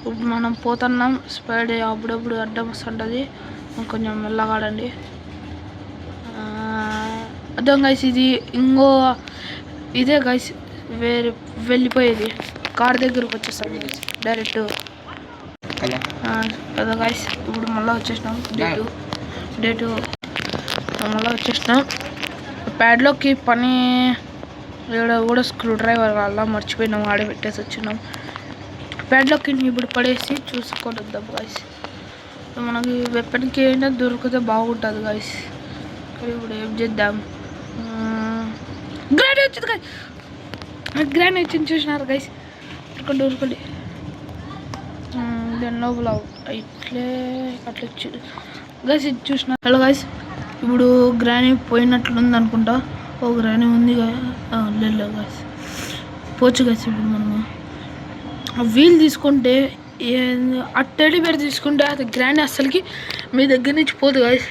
ఇప్పుడు మనం పోతున్నాం. స్పైడ్ అప్పుడప్పుడు అడ్డం వస్తుంటుంది, కొంచెం మెల్లగా ఆడండి. అర్థం గైస్, ఇది ఇంకో ఇదే గైస్ వేరే వెళ్ళిపోయేది. కార్ దగ్గరకు వచ్చేస్తాం గైస్ డైరెక్ట్ కదా గైస్. ఇప్పుడు మళ్ళీ వచ్చేసినాం డే టూ మళ్ళీ వచ్చేసినాం. ప్యాడ్లోకి పని ఇక్కడ కూడా స్క్రూ డ్రైవర్ వల్ల మర్చిపోయినాం, ఆడ పెట్టేసి వచ్చినాం. ప్యాడ్లోకి ఇప్పుడు పడేసి చూసుకొని వద్దాం గైస్. మనకి వెపన్కి ఏంటో దొరికితే బాగుంటుంది గైస్. ఇప్పుడు ఏం చేద్దాం? గ్రాండ్ వచ్చింది గైస్, గ్రాండ్ వచ్చింది చూసినారు గైస్. దొరకండి దాని లోపల ఇట్లే అట్లా వచ్చి గైస్ ఇది చూసిన. హలో గైస్, ఇప్పుడు గ్రానీ పోయినట్లుంది అనుకుంటా. ఓ గ్రానీ ఉంది లేదు గైస్, పోవచ్చు గైస్. ఇప్పుడు మనము ఆ వీల్ తీసుకుంటే ఆ టెడీ బేర్ తీసుకుంటే అది గ్రానీ అస్సలకి మీ దగ్గర నుంచి పోదు గైస్.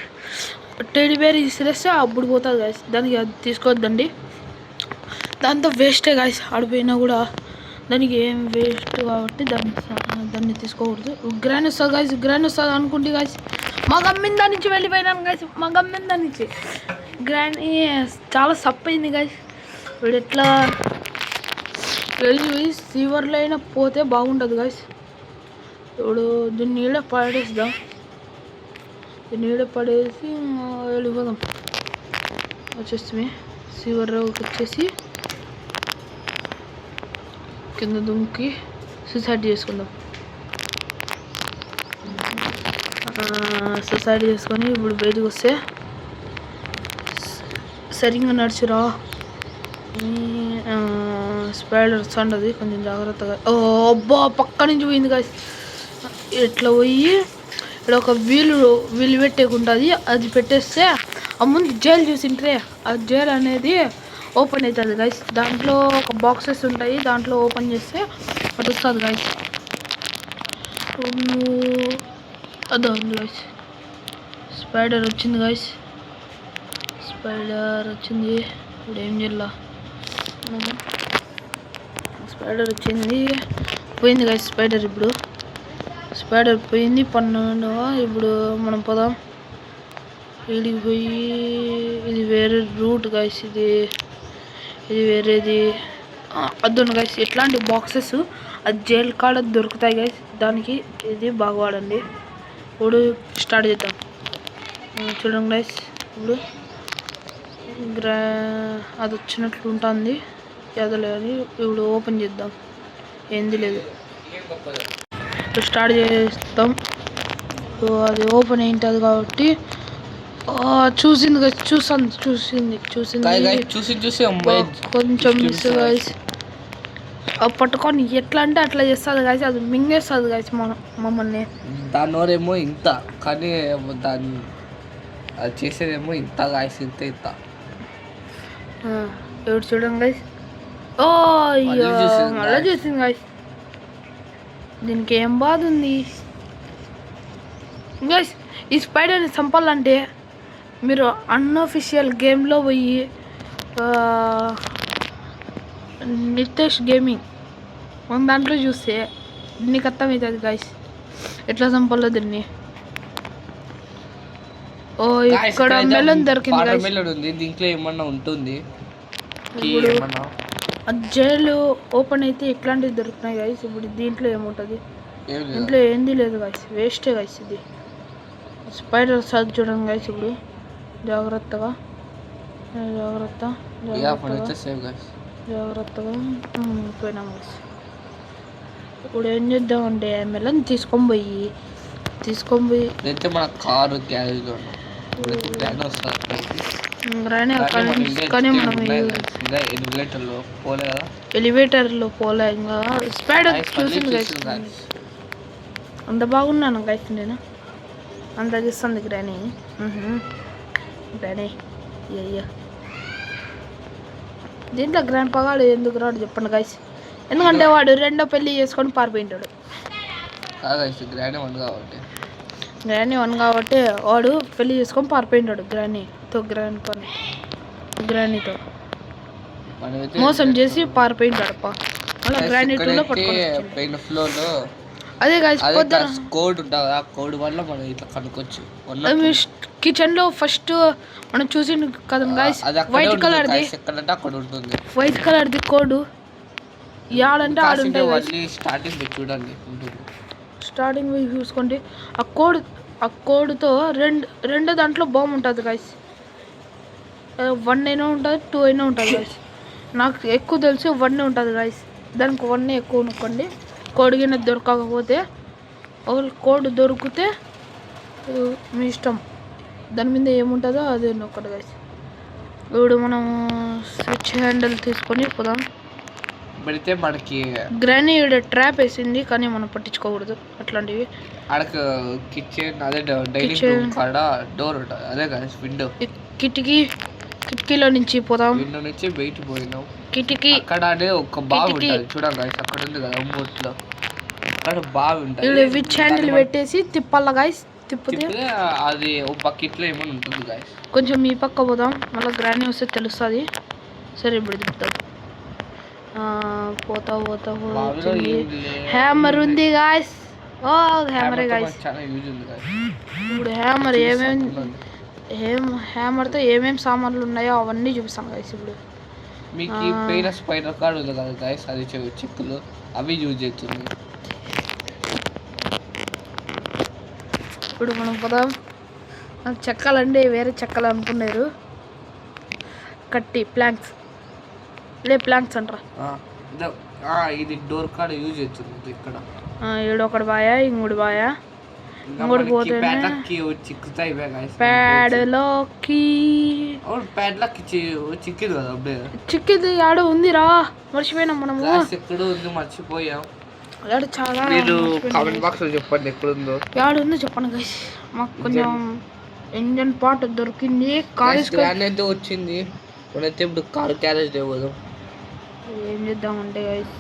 టెడీ బేర్ ఇసిరేస్తే అప్పుడు పోతుంది గైస్. దానికి అది తీసుకోవద్దండి, దాంతో వేస్టే గైస్. ఆడిపోయినా కూడా దానికి ఏం వేస్ట్ కాబట్టి దాన్ని తీసుకోకూడదు. గ్రానీ వస్తుంది గైస్, గ్రానీ వస్తుంది అనుకుంటే గైస్ మా గమ్మిన దాని నుంచి వెళ్ళిపోయినాను గైస్. మా గమ్మిన దాని నుంచి గ్రానీ చాలా సప్పయింది గైస్. ఇప్పుడు ఎట్లా వెళ్ళి సీవర్లో అయినా పోతే బాగుంటుంది గైస్. ఇప్పుడు దీన్ని ఈడ పడేద్దాం, దీన్ని ఈడ పడేసి వెళ్ళిపోదాం. వచ్చేస్తే సీవర్లోకి వచ్చేసి కింద దుంకి సూసైడ్ చేసుకుందాం. సూసైడ్ చేసుకొని ఇప్పుడు బయటకు వస్తే సరిగ్గా నడిచిరా. స్పైడర్ వస్తుంటుంది, కొంచెం జాగ్రత్తగా. అబ్బా పక్క నుంచి పోయింది గైస్. ఇట్లా పోయి ఇక్కడ ఒక వీలు పెట్టేకుంటుంది, అది పెట్టేస్తే ఆ ముందు జైలు చూసింటే ఆ జైలు అనేది ఓపెన్ అవుతుంది గైస్. దాంట్లో ఒక బాక్సెస్ ఉంటాయి, దాంట్లో ఓపెన్ చేస్తే అది వస్తుంది గైస్. అదో ఉంది గైస్, స్పైడర్ వచ్చింది గైస్, స్పైడర్ వచ్చింది. ఇప్పుడు ఏం చేయాల? స్పైడర్ వచ్చింది, పోయింది గైస్ స్పైడర్. ఇప్పుడు స్పైడర్ పోయింది 12. ఇప్పుడు మనం పోదాం వీడికి పోయి. ఇది వేరే రూట్ గైస్, ఇది వేరేది. అద్దును గైస్, ఎట్లాంటి బాక్సెస్ అది జైల్ కాడ దొరుకుతాయి గైస్. దానికి ఇది బాగా వాడండి. ఇప్పుడు స్టార్ట్ చేద్దాం. చూడండి గైస్, ఇప్పుడు అది వచ్చినట్లు ఉంటుంది, ఎదలేదు. ఇప్పుడు ఓపెన్ చేద్దాం, ఏంది లేదు. ఇప్పుడు స్టార్ట్ చేస్తాం. అది ఓపెన్ అయింటుంది కాబట్టి చూసింది గైస్, చూసింది కొంచెం మిస్ గైస్. పట్టుకొని ఎట్లా అంటే అట్లా చేస్తుంది గైస్, అది మింగేస్తుంది గైస్ మమ్మల్ని. దాని నోరేమో ఇంత, కానీ దాన్ని అది చేసేదేమో ఇంత గైస్, ఇంత. ఎవరు చూడండి గైస్, మళ్ళీ చూసింది గైస్. దీనికి ఏం బాధ ఉంది గైస్? ఈ స్పైడర్ని చంపాలంటే మీరు అన్అఫిషియల్ గేమ్లో పోయి నితేష్ గేమింగ్ మన దాంట్లో చూస్తే నీకు అర్థమవుతుంది గైస్ ఎట్లా చంపాలో దీన్ని. ఇక్కడ మెలన్ దొరికింది, దీంట్లో ఏమన్నా ఉంటుంది. ఇప్పుడు జైలు ఓపెన్ అయితే ఎట్లాంటివి దొరుకుతున్నాయి గైస్. ఇప్పుడు దీంట్లో ఏముంటుంది? దీంట్లో ఏంది లేదు గైస్, వేస్టే గైస్. ఇది స్పైడర్ సార్ చూడండి గైస్. ఇప్పుడు జాగ్రత్తగా పోయినాం గైస్. ఇప్పుడు ఏం చేద్దామంటే మెలన్ తీసుకొని పోయి మన కారు కానీ మనం ఎలివేటర్లో పోలే. ఇంకా స్పైడర్ చూసింది గైస్, అంత బాగున్నాను గైస్. నేను అంత చూస్తుంది గ్రానీ. అయ్యా దీంట్లో గ్రాండ్ పగాడు ఎందుకు రాడు చెప్పండి గైస్? ఎందుకంటే వాడు రెండో పెళ్ళి చేసుకొని పారిపోయింటాడు. గ్రానీ 1 కాబట్టి వాడు పెళ్ళి చేసుకొని పారిపోయింటాడు గ్రానీతో. మోసం చేసి పారిపోయింటాడప్ప. మళ్ళీ గ్రానైట్లో పట్టుకొని ఫ్లోర్లో అదే గాయస్ పొద్దున కోడ్ ఉంటుంది. ఆ కోడ్ వల్ల మనం ఇట్లా కనుక్కోవచ్చు. కిచెన్లో ఫస్ట్ మనం చూసి కదా గాయస్ వైట్ కలర్ది ఎక్కడంటే అక్కడ ఉంటుంది. వైట్ కలర్ది కోడ్ యాడంటే ఆడుంటాయి. స్టార్టింగ్ చూడండి ఉంటుంది. స్టార్టింగ్ చూసుకోండి. ఆ కోడ్తో రెండు దాంట్లో బాంబు ఉంటుంది గాయస్. 1 అయినా ఉంటుంది 2 అయినా ఉంటుంది గాయస్. నాకు ఎక్కువ తెలిసి 1 ఉంటుంది గాయస్. దానికి 1 ఎక్కువ నొక్కండి. కోడ్ గిన్నె దొరకకపోతే ఒకవేళ కోడ్ దొరికితే మీ ఇష్టం, దాని మీద ఏముంటుందో అదే నొక్కడు గాయస్. ఇప్పుడు మనం స్విచ్ హ్యాండిల్ తీసుకొని పోదాం. పెడితే మనకి గ్రానీ ట్రాప్ వేసింది కానీ మనం పట్టించుకోకూడదు అట్లాంటివి. అడక కిచెన్ అదే డైనింగ్ రూమ్ కాడ డోర్ ఉంటుంది. అదే గాయస్ విండో. కిటికీలో నుంచి పోదాం. విండో నుంచి బయట పోయినాం. కిటికీ అక్కడ ఒక బావి ఉంటుంది చూడండి గాయస్. అక్కడ ఉంది కదా అమ్మోట్లో, అక్కడ బావి ఉంటుంది. విచ్ హ్యాండిల్ పెట్టేసి తిప్పాల గాయస్. తిప్పితే అది ఒక బకెట్లో ఏమైనా ఉంటుంది గాయస్. కొంచెం ఈ పక్క పోదాం, మళ్ళీ గ్రానీ వస్తే తెలుస్తుంది. సరే ఇప్పుడు తిప్పుతాం. పోతా హ్యామర్ ఉంది గాయస్. ఓ హ్యామరే గాయస్. ఇప్పుడు హ్యామర్తో ఏమేమి సామాన్లు ఉన్నాయో అవన్నీ చూపిస్తాం గాయస్. ఇప్పుడు మీకు పైన స్పైడర్ కార్డ్ ఉంది కదా గాయస్, అది చెక్కులు అవి యూజ్ చేస్తుంది. ఇప్పుడు మనం పోదాం. చెక్కలండి వేరే చెక్కలు అనుకున్నారు. కట్టి ప్లాంక్స్ అంటారా. ఇది డోర్ కార్డ్ యూజ్ అవుతుంది. ఇక్కడ ఒకటి బాయా ఇంకోటి బాయా ఇంకోటి పోతే చిక్కింది కదా అప్పుడే. చిక్కింది ఆడ ఉందిరా, మర్చిపోయినాం మనము. ఎక్కడ ఉంది మర్చిపోయాం. చాలా కామెంట్ బాక్స్ లో చెప్పండి ఎక్కడుందో. యాడుందో చెప్పండి గైస్. మాకు కొంచెం ఇంజన్ పార్ట్ దొరికింది. కార్ అయితే వచ్చింది. మనైతే ఇప్పుడు కార్ క్యారేజ్ పోదాం. ఏం చేద్దామంటే గైస్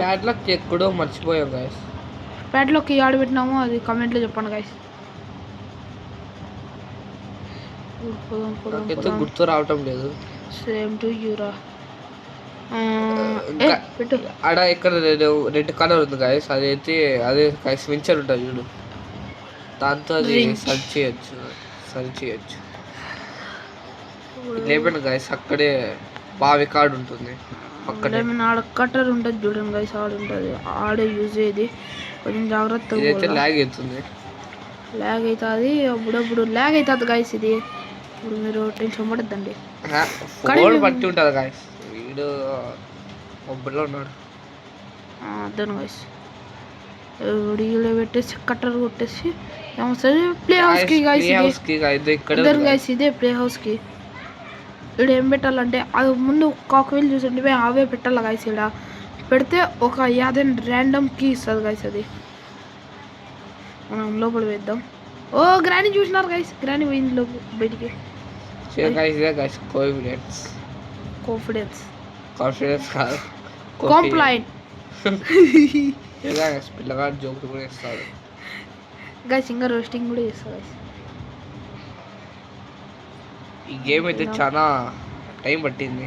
ప్యాడ్లాక్ ఎక్కడో మర్చిపోయాం గైస్. ప్యాడ్లాక్ ఆడ పెట్టినాము అది కామెంట్లో చెప్పండి గైస్. గుర్తు రావటం లేదు. సేమ్ టు యూరా. ఆడ ఇక్కడ రెడ్ కలర్ ఉంది గైస్. అదైతే అదే గైస్ వించర్ ఉంటుంది చూడు, దాంతో అది సర్చ్ చేయొచ్చు. లేపండి గైస్. అక్కడే బావి కార్డు ఉంటుంది. ఆడ కట్టర్ ఉంటుంది చూడండి గైస్. ఆడే యూజ్ అయ్యేది. కొంచెం జాగ్రత్తగా ల్యాగ్ అవుతుంది అప్పుడప్పుడు ల్యాగ్ అవుతుంది గైస్. ఇది ఇప్పుడు మీరు టెన్షన్ పడద్దండి. బట్టి ఉంటుంది గైస్. వీడు మొబైల్లో ఉన్నాడు అర్థం గైస్. వీడియోలో పెట్టేసి కట్టర్ కొట్టేసి ఏమొస్తుంది ప్లే హౌస్కి గైస్. ఇదే ప్లే హౌస్కి. ఇక్కడ ఏం పెట్టాలంటే అది ముందు కాకువీలు చూసండి అవే పెట్టాలి గైస్. ఇక్కడ పెడితే ఒక 50 ర్యాండమ్ కీ ఇస్తుంది గైస్. అది మనం లోపల వేద్దాం. ఓ గ్రానీ చూసినారు గైస్. గ్రానీ పోయింది లోపల బయటికి. కాంప్లైంట్ పిల్లగాడు జోకులు కూడా ఇస్తాడు గైస్. ఇంకా రోస్టింగ్ కూడా చేస్తారు గైస్. ఈ గేమ్ అయితే చాలా టైం పట్టింది.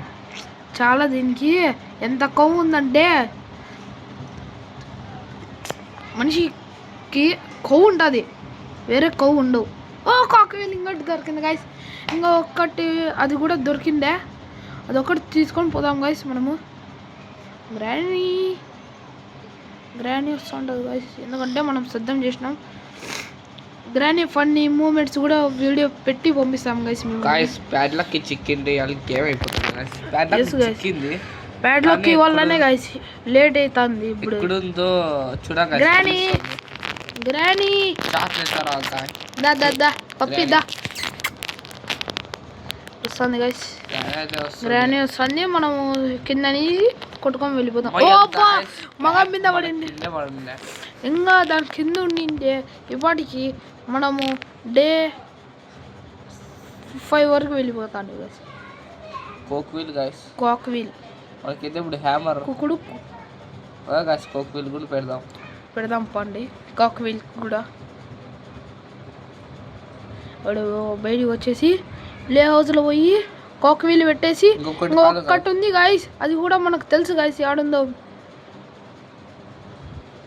చాలా దీనికి ఎంత కొవ్వు ఉందంటే మనిషికి కొవ్వు ఉంటుంది, వేరే కొవ్వు ఉండవు. ఓ కాకవేలు ఇంకోటి దొరికింది గైస్. ఇంకొకటి అది కూడా దొరికిందే. అదొకటి తీసుకొని పోదాం గైస్. మనము గ్రానీ వస్తుంటుంది గైస్. ఎందుకంటే మనం సిద్ధం చేసినాం. గ్రానీ ఫన్నీ మూమెంట్స్ కూడా వీడియో పెట్టి పంపిస్తాం గైస్. ప్యాడ్లాక్ చిక్కింది గేమ్ అయిపోతుంది. ప్యాడ్లాక్ వల్లనే గైస్ లేట్ అవుతుంది. ఇప్పుడు చూడండి గ్రానీ పప్పిద్దా వస్తుంది గైస్. గ్రానీ వస్తుంది. మనము కిందని కొట్టుకొని వెళ్ళిపోతాం. మగ మీద పడింది. ఇంకా దాని కింద ఉండిందే ఇప్పటికి మనము డే 5 వరకు వెళ్ళిపోతాను గైస్. కాక్ వీల్ మనకైతే ఇప్పుడు హ్యామర్ కుకుడు గైస్. కాక్ వీల్ కూడా పెడదాం పండి. కాక్ వీల్ కూడా వాడు బయటికి వచ్చేసి ప్లే హౌస్లో పోయి కోక్ వీల్ పెట్టేసి ఇంకొకటి ఉంది గాయస్, అది కూడా మనకు తెలుసు గాయస్ ఆడుందో,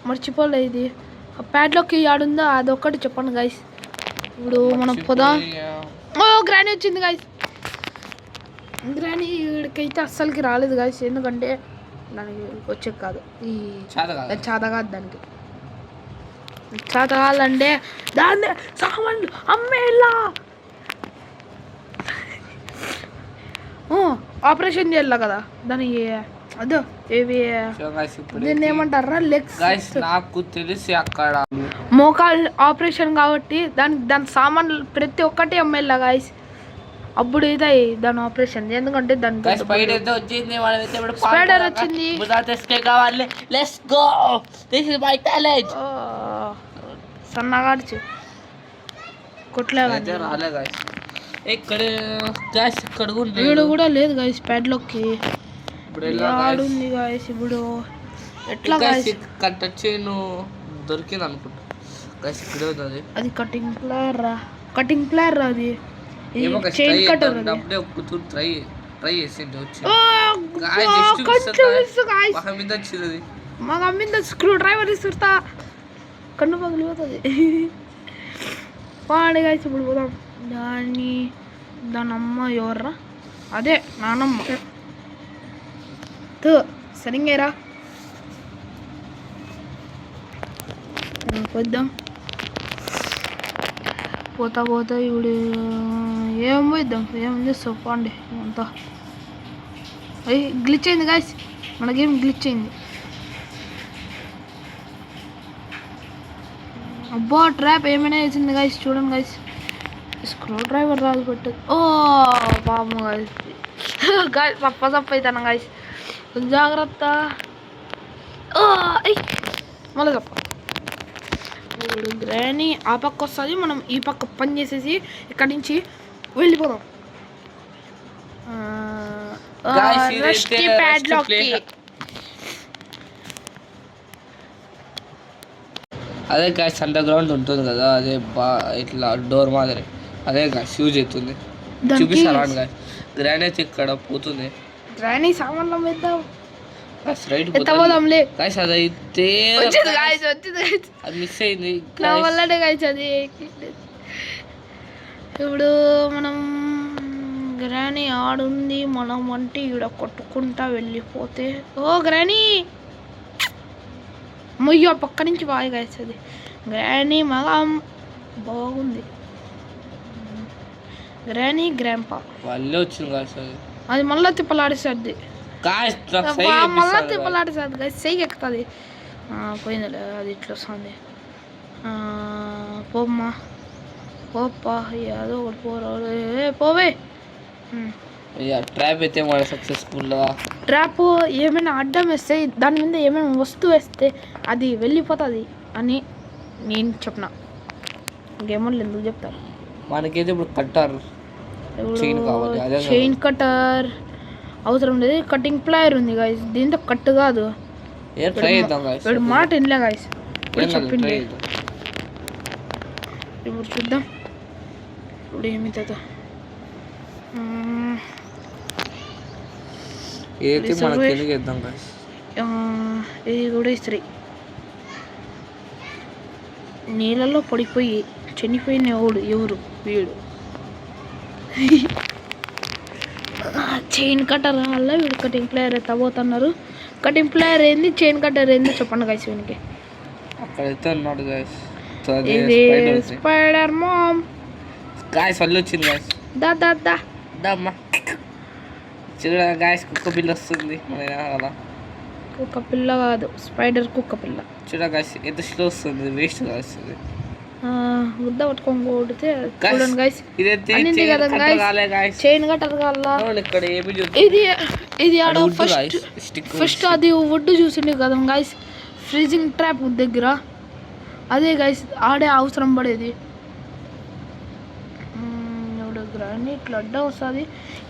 మర్చిపోలే. ఇది ఆ ప్యాడ్లోకి ఆడుందో అదొక్కటి చెప్పండి గాయస్. ఇప్పుడు మనం పోదాం. ఓ గ్రానీ వచ్చింది గాయస్. గ్రానీ వీడికైతే అస్సలకి రాలేదు గాయస్, ఎందుకంటే దానికి వచ్చే కాదు, ఈ చేత కాదు దానికి. చేత కావాలంటే దాన్ని సామాన్లు అమ్మేలా ఆపరేషన్ చేయాల కదా దానికి. అదో ఏవి దీన్ని ఏమంటారా, లెగ్స్. నాకు తెలిసి అక్కడ మోకాలు ఆపరేషన్ కాబట్టి దాని సామాన్లు ప్రతి ఒక్కటి అమ్మేలా గాయస్. అప్పుడు ఇదాయి దాని ఆపరేషన్, ఎందుకంటే దానికి స్పైడర్ వచ్చింది. సన్నగాడ్చు కొట్లే వీడు కూడా లేదు గాయస్ ప్యాడ్లోకి ఆడుంది గాయస్. ఇప్పుడు ఎట్లా గాయస్ దొరికింది అనుకుంటా గాయస్, ఇక్కడే ఉంది అది. కటింగ్ ప్లేయర్ రా, కటింగ్ ప్లేయర్ రా అది. చైన్ కటర్ ట్రై చేసింది మాకు అమ్మింది స్క్రూ డ్రైవర్ ఇస్తుతా, కన్ను పగిలిపోతుంది. వాడి గాయస్ ఇప్పుడు పోదాం. దాని అమ్మ ఎవర్రా, అదే నానమ్మ. సరిగ్గా పోద్దాం. పోతా ఇప్పుడు ఏం పోయిద్దాం, ఏం చేస్తావు పండి అంతా. అయ్యి గ్లిచ్ అయింది గాయస్, మనకేం గ్లిచ్ అయింది. అబ్బా ట్రాప్ ఏమైనా వేసింది గాయస్, చూడండి గాయస్. స్క్రూ డ్రైవర్ రాదు పెట్టదు. ఓ పాము గాయస్, గాయస్ సప్ప అవుతాను గాయస్, జాగ్రత్త. మళ్ళీ తప్ప. ఇప్పుడు గ్రానీ ఆ పక్క వస్తుంది, మనం ఈ పక్క పని చేసేసి ఇక్కడి నుంచి వెళ్ళిపోదాం. అదే గాయస్ అండర్ గ్రౌండ్ ఉంటుంది కదా, అదే ఇట్లా డోర్ మాదిరి, అదే గాయస్ యూజ్ అవుతుంది. చూపిస్తారా గాయస్, గ్రానీ అయితే ఇక్కడ పోతుంది. గ్రానీ సామాన్లు వేద్దాం. ఎత్తపోదాంలే గాయస్, అదైతే అది మిస్ అయింది నా వల్లనే గాయస్ అది. ఇప్పుడు మనం గ్రానీ ఆడుంది, మనం అంటే ఇక్కడ కొట్టుకుంటా వెళ్ళిపోతే. ఓ గ్రానీ మొయ్యో పక్క నుంచి బాగా గాయస్ అది. గ్రానీ మగం బాగుంది. గ్రానీ గ్రాంపా వాళ్ళే వచ్చింది గాయస్, అది మళ్ళీ తిప్పలాడిస్తుంది. మళ్ళా తిప్పలాడుతుంది గాయస్, చెయ్యి ఎక్కుతుంది. పోయిందిలే, అది ఇట్లా వస్తుంది. పోమ్మా పోప్పా, ఏదో ఒకటి పోరాడు. పోవే. ట్రాప్ అయితే మన సక్సెస్ఫుల్గా. ట్రాప్ ఏమైనా అడ్డం వేస్తే, దాని మీద ఏమైనా వస్తువు వేస్తే అది వెళ్ళిపోతుంది అని నేను చెప్పిన. ఇంకేమో ఎందుకు చెప్తారు. మనకైతే ఇప్పుడు కట్టర్ చైన్ కావాలి, చైన్ కట్టర్ అవసరం లేదు. కటింగ్ ప్లేయర్ ఉంది గాయస్, దీంతో కట్ కాదు. ఇప్పుడు మాట వినలే గాయస్, ఇప్పుడు చెప్పింది. ఇప్పుడు చూద్దాం ఇప్పుడు ఏమితుందో. ఇది కూడా ఇస్త్రీ నీళ్ళల్లో పడిపోయి చనిపోయిన ఎవరు వీడు. చైన్ కట్టర్ వల్ల వీడు కటింగ్ ప్లేయర్ ఎత్తబోతున్నారు. కటింగ్ ప్లేయర్ ఏంది, చైన్ కట్టర్ ఏంది చెప్పండి గాయస్. వీనికి అక్కడైతే ఉన్నాడు గాయస్, ఇది స్పైడర్ మామ్ గాయస్. వల్ల వచ్చింది గాయస్, దమ్మా చూడ గాయస్, కుక్క పిల్ల వస్తుంది మన అలా. కుక్క పిల్ల కాదు, స్పైడర్ కుక్క పిల్ల. చూడ గాయస్ ఎంత స్లో వస్తుంది, వేస్ట్ వస్తుంది. ముద్ద పట్టుకొని కొడితే చూడండి గాయస్, అనింది కదా గాయస్ చైన్ కట్టర్ కావాలా. ఇది ఆడ ఫస్ట్ అది వుడ్ చూసిండే కదా గాయస్, ఫ్రీజింగ్ ట్రాప్ దగ్గర. అదే గాయస్ ఆడే అవసరం పడేది. ఇప్పుడు గ్రానీ ఇట్లా అడ్డం వస్తుంది,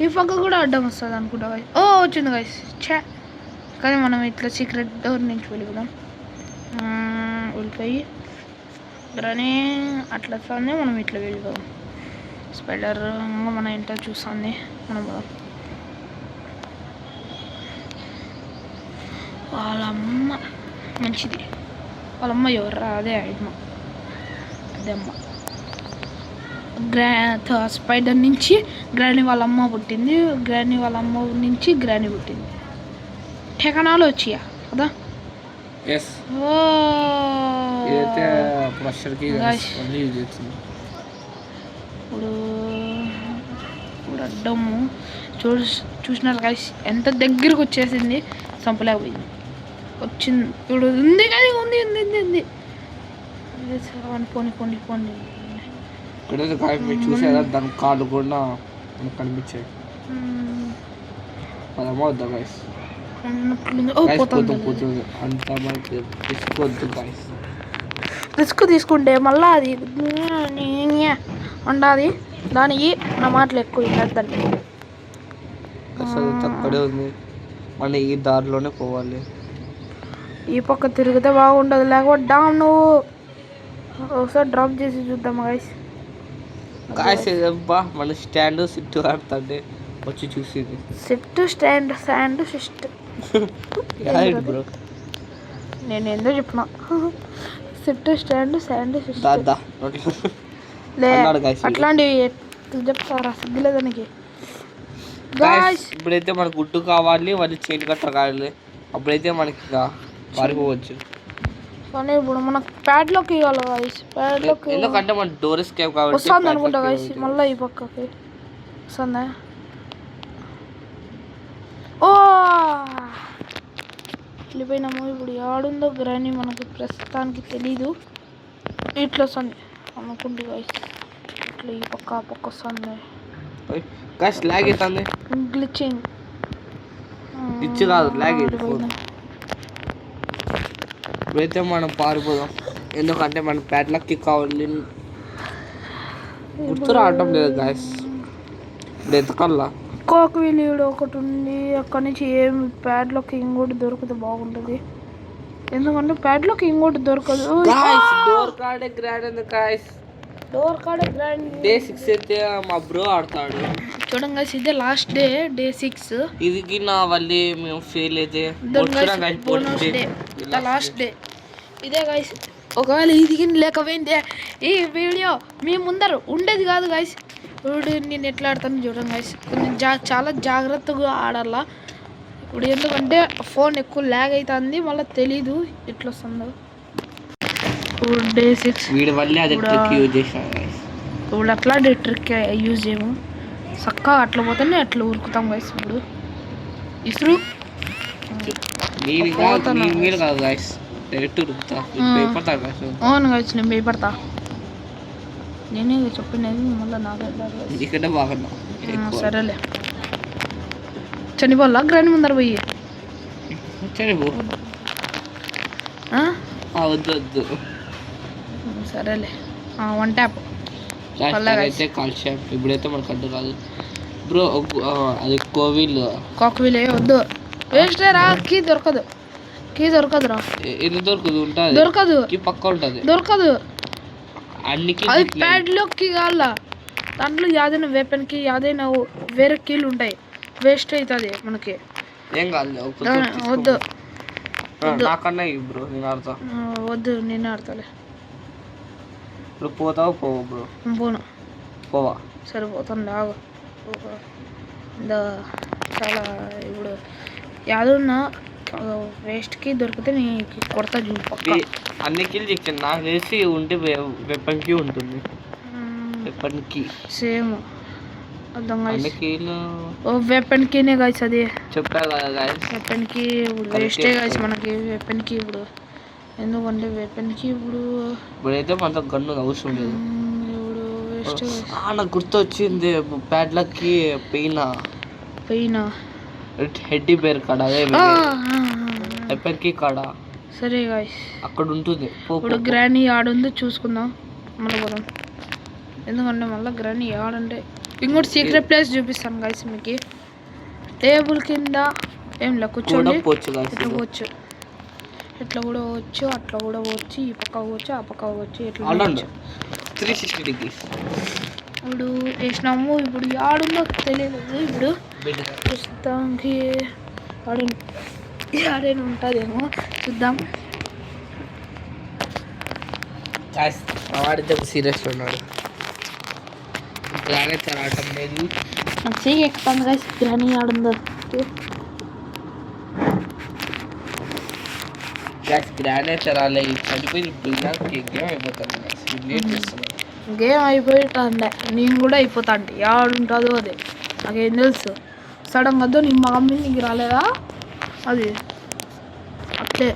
ఈ పక్క కూడా అడ్డం వస్తుంది అనుకుంటా గాయస్. ఓ వచ్చింది గాయస్, ఛా. కానీ మనం ఇట్లా సీక్రెట్ డోర్ నుంచి వెళ్ళిపోదాం. వెళ్ళిపోయి గ్రానీ అట్లా వస్తుంది, మనం ఇట్లా వెళ్ళిపోదాం. స్పైడర్ మన ఇంట్లో చూస్తుంది మనం వాళ్ళమ్మ మంచిది. వాళ్ళమ్మ ఎవర్రా? అదే అమ్మ. అదే అమ్మ. స్పైడర్ నుంచి గ్రాని వాళ్ళ అమ్మ పుట్టింది. గ్రాని వాళ్ళ అమ్మ నుంచి గ్రాని పుట్టింది. ఠెకనాలు వచ్చియా కదా? ఇప్పుడు అడ్డము చూసినారు గాయ్స్, ఎంత దగ్గరకు వచ్చేసింది, చంపలేకపోయింది. వచ్చింది ఇప్పుడు ఉంది కానీ ఉంది ఉంది ఉంది ఉంది పోనీ పోనీ పోనీ. చూసారా దాని కాళ్ళు కూడా కనిపించాయి. రిస్క్ తీసుకుంటే మళ్ళీ అది ఉండాలి. దానికి నా మాటలు ఎక్కువ వినద్దండి. అక్కడే ఉంది, మళ్ళీ ఈ దారిలోనే పోవాలి. ఈ పక్క తిరిగితే బాగుండదు, లేకపోతే డామ్ నువ్వు ఒకసారి డ్రాప్ చేసి చూద్దాం గాయస్. మన స్టాండ్ సిట్టు ఆడుతుంటే వచ్చి చూసింది. Sit stand sand cyst bro, నేను ఏందో చెప్పిన. సిట్టు స్టాండ్ శాండ్ సిస్ట్ అట్లాంటివి చెప్తారా? సిగ్గులే దానికి. ఇప్పుడైతే మనకు గుడ్డు కావాలి, వాళ్ళు చేతి కట్ట కావాలి. అప్పుడైతే మనకి పారిపోవచ్చు. కానీ ఇప్పుడు మనకు ప్యాడ్లోకి ఇవ్వాలి గాయస్. ప్యాడ్లోకి ఎందుకంటే మన డోర్ ఎస్కేప్ కాబట్టి వస్తుంది అనుకుంటా గాయస్. మళ్ళీ ఈ పక్కకి వస్తుందా? ఓ వెళ్ళిపోయినాము. ఇప్పుడు ఆడుందో గ్రాని మనకు ప్రస్తుతానికి తెలీదు. ఇట్లా వస్తుంది అనుకుంటు గాయస్. ఇట్లా ఈ పక్క ఆ పక్క వస్తుంది. లాగ్ అవుతుంది, గ్లిచింగ్ కాదు లాగ్. ఇప్పుడైతే మనం పారిపోదాం, ఎందుకంటే మన ప్యాడ్లకి కావాలి. గుర్తు రావటం లేదు గాయస్. ఇప్పుడు ఎతకల్లా కోక్ వీలీడు ఒకటి ఉంది. అక్కడి నుంచి ఏం ప్యాడ్లోకి ఇంకోటి దొరికితే బాగుంటుంది. ఎందుకంటే ప్యాడ్లోకి ఇంకోటి దొరకదు. డోర్ కాడే గ్రాండ్ గాయస్. డోర్ కాడే గ్రాండ్. డే 6 అయితే మా బ్రో ఆడతాడు. చూడండి గాయస్, ఇదే లాస్ట్ డే, డే 6. ఇది నా వల్లే మేము ఫెయిల్ అయితే లాస్ట్ డే ఇదే గాయస్. ఒకవేళ ఇది లేకపోయిందే ఈ వీడియో మీ ముందర ఉండేది కాదు గాయస్. ఇప్పుడు నేను ఎట్లా ఆడతాను చూడండి గాయస్. కొంచెం చాలా జాగ్రత్తగా ఆడాలా ఇప్పుడు, ఎందుకంటే ఫోన్ ఎక్కువ ల్యాగ్ అవుతుంది. మళ్ళీ తెలీదు ఎట్లా వస్తుందో. ఇప్పుడు డే 6 ఇప్పుడు అట్లాంటి ట్రిక్ యూజ్ చేయము. చక్కగా అట్లా పోతేనే అట్లా ఉరుకుతాం గాయస్. ఇప్పుడు ఇసురు అవును గాయస్, నేను భయపడతా. నేనే చెప్పినది మళ్ళీ నాకు సరేలే. చనిపోవాలా గ్రాండ్ ముందర పోయి? సరేలే. 1 ట్యాప్ ఇప్పుడైతే మనకు అడ్డు కాదు బ్రో. అది కోవిల్ వద్దు, వేస్ట్ రా. కీ దొరకదు, కీ దొరకదురా. ఎందుకు దొరకదు? ఉంటుంది, దొరకదు. పక్క ఉంటుంది, దొరకదు. అన్ని అది ప్యాడ్లోకి కావాల. దాంట్లో యాదైనా వెపన్కి యాదైనా వేరే కీలు ఉంటాయి, వేస్ట్ అవుతుంది మనకి. ఏం కాదు, వద్దు నాకన్నా బ్రో, నేను ఆడతా. వద్దు, నేనే ఆడతాలే. ఇప్పుడు పోతావు? పోవు బ్రో. పోను. పోవా? సరిపోతుంది ఆగు. చాలా ఇప్పుడు యాదన్నా వేస్ట్కి దొరికితే నీకు కొడతా చూడు. పక్క అన్ని కీలు చెప్తాను. నాకు తెలిసి ఉంటే వెపన్కి ఉంటుంది. వెపన్కి సేమ్ అర్థం వెపన్కినే గాయస్. అది చెప్పా కదా గాయస్, వెపన్కి ఇప్పుడు వేస్టే గాయస్ మనకి. వెపన్కి ఇప్పుడు ఎందుకంటే వెపన్కి ఇప్పుడైతే మనతో గన్ను అవసరం లేదు. ఇప్పుడు వేస్ట్. నాకు గుర్తు వచ్చింది, ప్యాడ్లకి పెయిన్ హెడ్ పేరు కాడ, అదే వెపన్కి కాడ. సరే గాయస్, అక్కడ ఉంటుంది. ఇప్పుడు గ్రానీ ఆడుందో చూసుకుందాం. మళ్ళీ పోదాం, ఎందుకంటే మళ్ళీ గ్రానీ ఆడంటే ఇంకోటి సీక్రెట్ ప్లేస్ చూపిస్తాను గాయస్ మీకు. టేబుల్ కింద ఏం లే కూర్చోండి. ఇట్లా పోవచ్చు, ఇట్లా కూడా పోవచ్చు, అట్లా కూడా పోవచ్చు, ఈ పక్క పోవచ్చు, ఆ పక్క పోవచ్చు, ఇట్లా 360 డిగ్రీస్. ఇప్పుడు వేసినాము. ఇప్పుడు ఆడుందో తెలియలేదు. ఇప్పుడు ప్రస్తుతానికి ఆడేనా ఉంటుందేమో చూద్దాం. వాడితే సీరియస్ ఉన్నాడు. గ్రానే తరాటం లేదు. చెయ్యి ఎక్కుతాను గాయస్. గ్రానీ ఆడుందో గ్రానే తరాలే చనిపోయి గేమ్ అయిపోతాను. గేమ్ అయిపోయిండే. నేను కూడా అయిపోతాండి. ఆడుంటుందో అదే నాకేం తెలుసు. సడన్ గా నీ మగం మీద నీకు రాలేదా అది అట్లే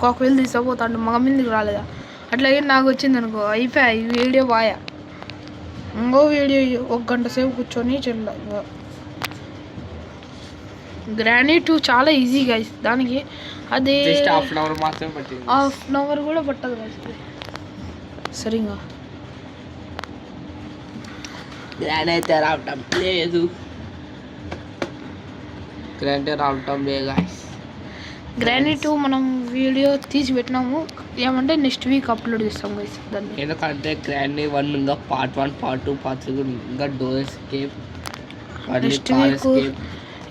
ఒకవేళ తీసుకుపోతాండు. మగం మీద నీకు రాలేదా అట్లాగే నాకు వచ్చింది అనుకో అయిపోయా. ఈ వీడియో బాయా. ఇంకో వీడియో 1 గంట సేపు కూర్చొని చెల్ల. గ్రానీ 2 చాలా ఈజీ గైస్. దానికి అది హాఫ్ అన్ అవర్ మాత్రమే పట్టింది. హాఫ్ అన్ అవర్ కూడా పట్టదు గైస్. సరిగా గ్రానీ అయితే రావటం లేదు. గ్రానీ రావటం లేదు గైస్. గ్రానీ 2 మనం వీడియో తీసి పెట్టినాము. ఏమంటే నెక్స్ట్ వీక్ అప్లోడ్ చేస్తాం గైస్ దాన్ని. ఎందుకంటే గ్రానీ 1 ఇంకా పార్ట్ 1 పార్ట్ 2 పార్ట్ 3 ఇంకా డోర్ ఎస్కేప్ నెక్స్ట్ వీక్.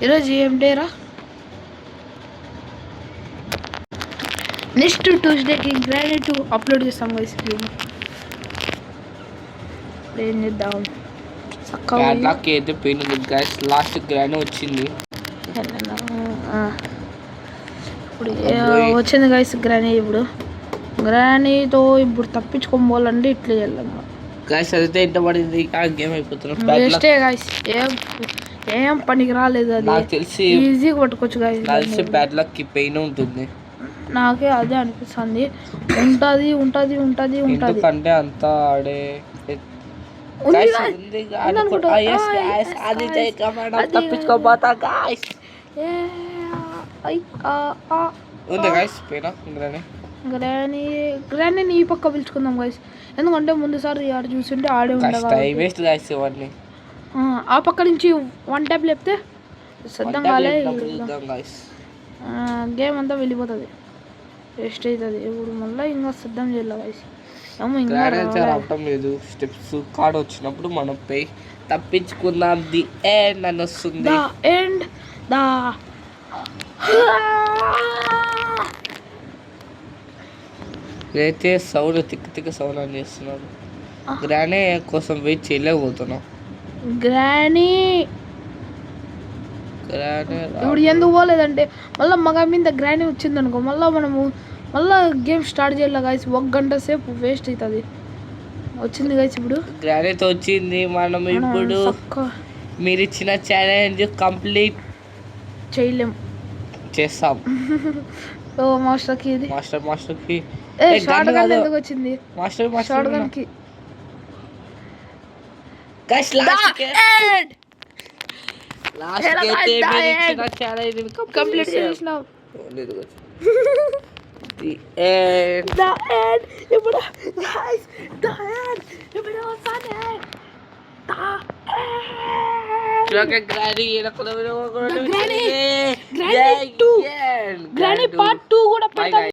ఈరోజు ఏం డేరా? నెక్స్ట్ ట్యూస్డేకి గ్రానీ 2 అప్లోడ్ చేస్తాం గైస్. ఏం చేద్దాం నాకు అయితే పోయింది గైస్. లాస్ట్ గ్రానీ వచ్చింది. ఇప్పుడు వచ్చింది గైస్ గ్రానీ. ఇప్పుడు గ్రానీతో ఇప్పుడు తప్పించుకోవాలంటే ఇట్లా వెళ్ళాము గైస్. అయితే ఎంత పడింది గేమ్ అయిపోతున్నాం. వేస్టే గైస్. ఏం పనికి రాలేదు. అది నాకు తెలిసి ఈజీగా పట్టుకోవచ్చు గైస్. తెలిసి బ్యాడ్ లక్ కి పెయిన్ ఉంటుంది. నాకే అదే అనిపిస్తుంది. ఉంటది ఉంటది ఉంటది ఉంటది ఎందుకంటే అంతా ఆడే తప్పించుకోబోతా గైస్. ఉంది గైస్ పైన గ్రానీ ఈ పక్క పిలుచుకుందాం గైస్. ఎందుకంటే ముందుసారి ఆడ చూసింటే ఆడే ఉండేవాడిని. ఆ పక్క నుంచి 1 ట్యాప్ లేపితే సిద్ధం కాలే. గేమ్ అంతా వెళ్ళిపోతుంది. వేస్ట్ అవుతుంది. ఇప్పుడు మళ్ళీ ఇంకా సిద్ధం చేయాలి గైస్. ఏమో ఇంకా రావటం లేదు. స్టెప్స్ కార్డ్ వచ్చినప్పుడు మనం పై తప్పించుకుందాం. ది ఎండ్ అని వస్తుంది. నేనైతే సౌండ్ తిక్క సౌండ్ అని చేస్తున్నాను. గ్రానీ కోసం వెయిట్ చేయలేకపోతున్నాం. గ్రానీ ఇప్పుడు ఎందుకు పోలేదంటే మళ్ళీ మగ మీద గ్రానీ వచ్చింది అనుకో మళ్ళీ మనము మళ్ళీ గేమ్ స్టార్ట్ చేయాలి గైస్. 1 గంట సేపు వేస్ట్ అవుతుంది. వచ్చింది గైస్. ఇప్పుడు గ్రానీతో వచ్చింది. మనం ఇప్పుడు మీరు ఇచ్చిన ఛాలెంజ్ కంప్లీట్ చేయలేం. చేస్తాం. మాస్టర్కి ఇది మాస్టర్కి షార్ట్ గన్ ఎందుకు వచ్చింది? షార్ట్ గన్ కి గైస్ లాస్ట్ కే మీరు ఇచ్చిన ఛాలెంజ్ కంప్లీట్ చేసినాం. The end. ఇప్పుడు guys the end. ఇప్పుడు వస్తానే గ్రానీ 2 గ్రానీ పార్ట్ 2 కూడా పెడతాం.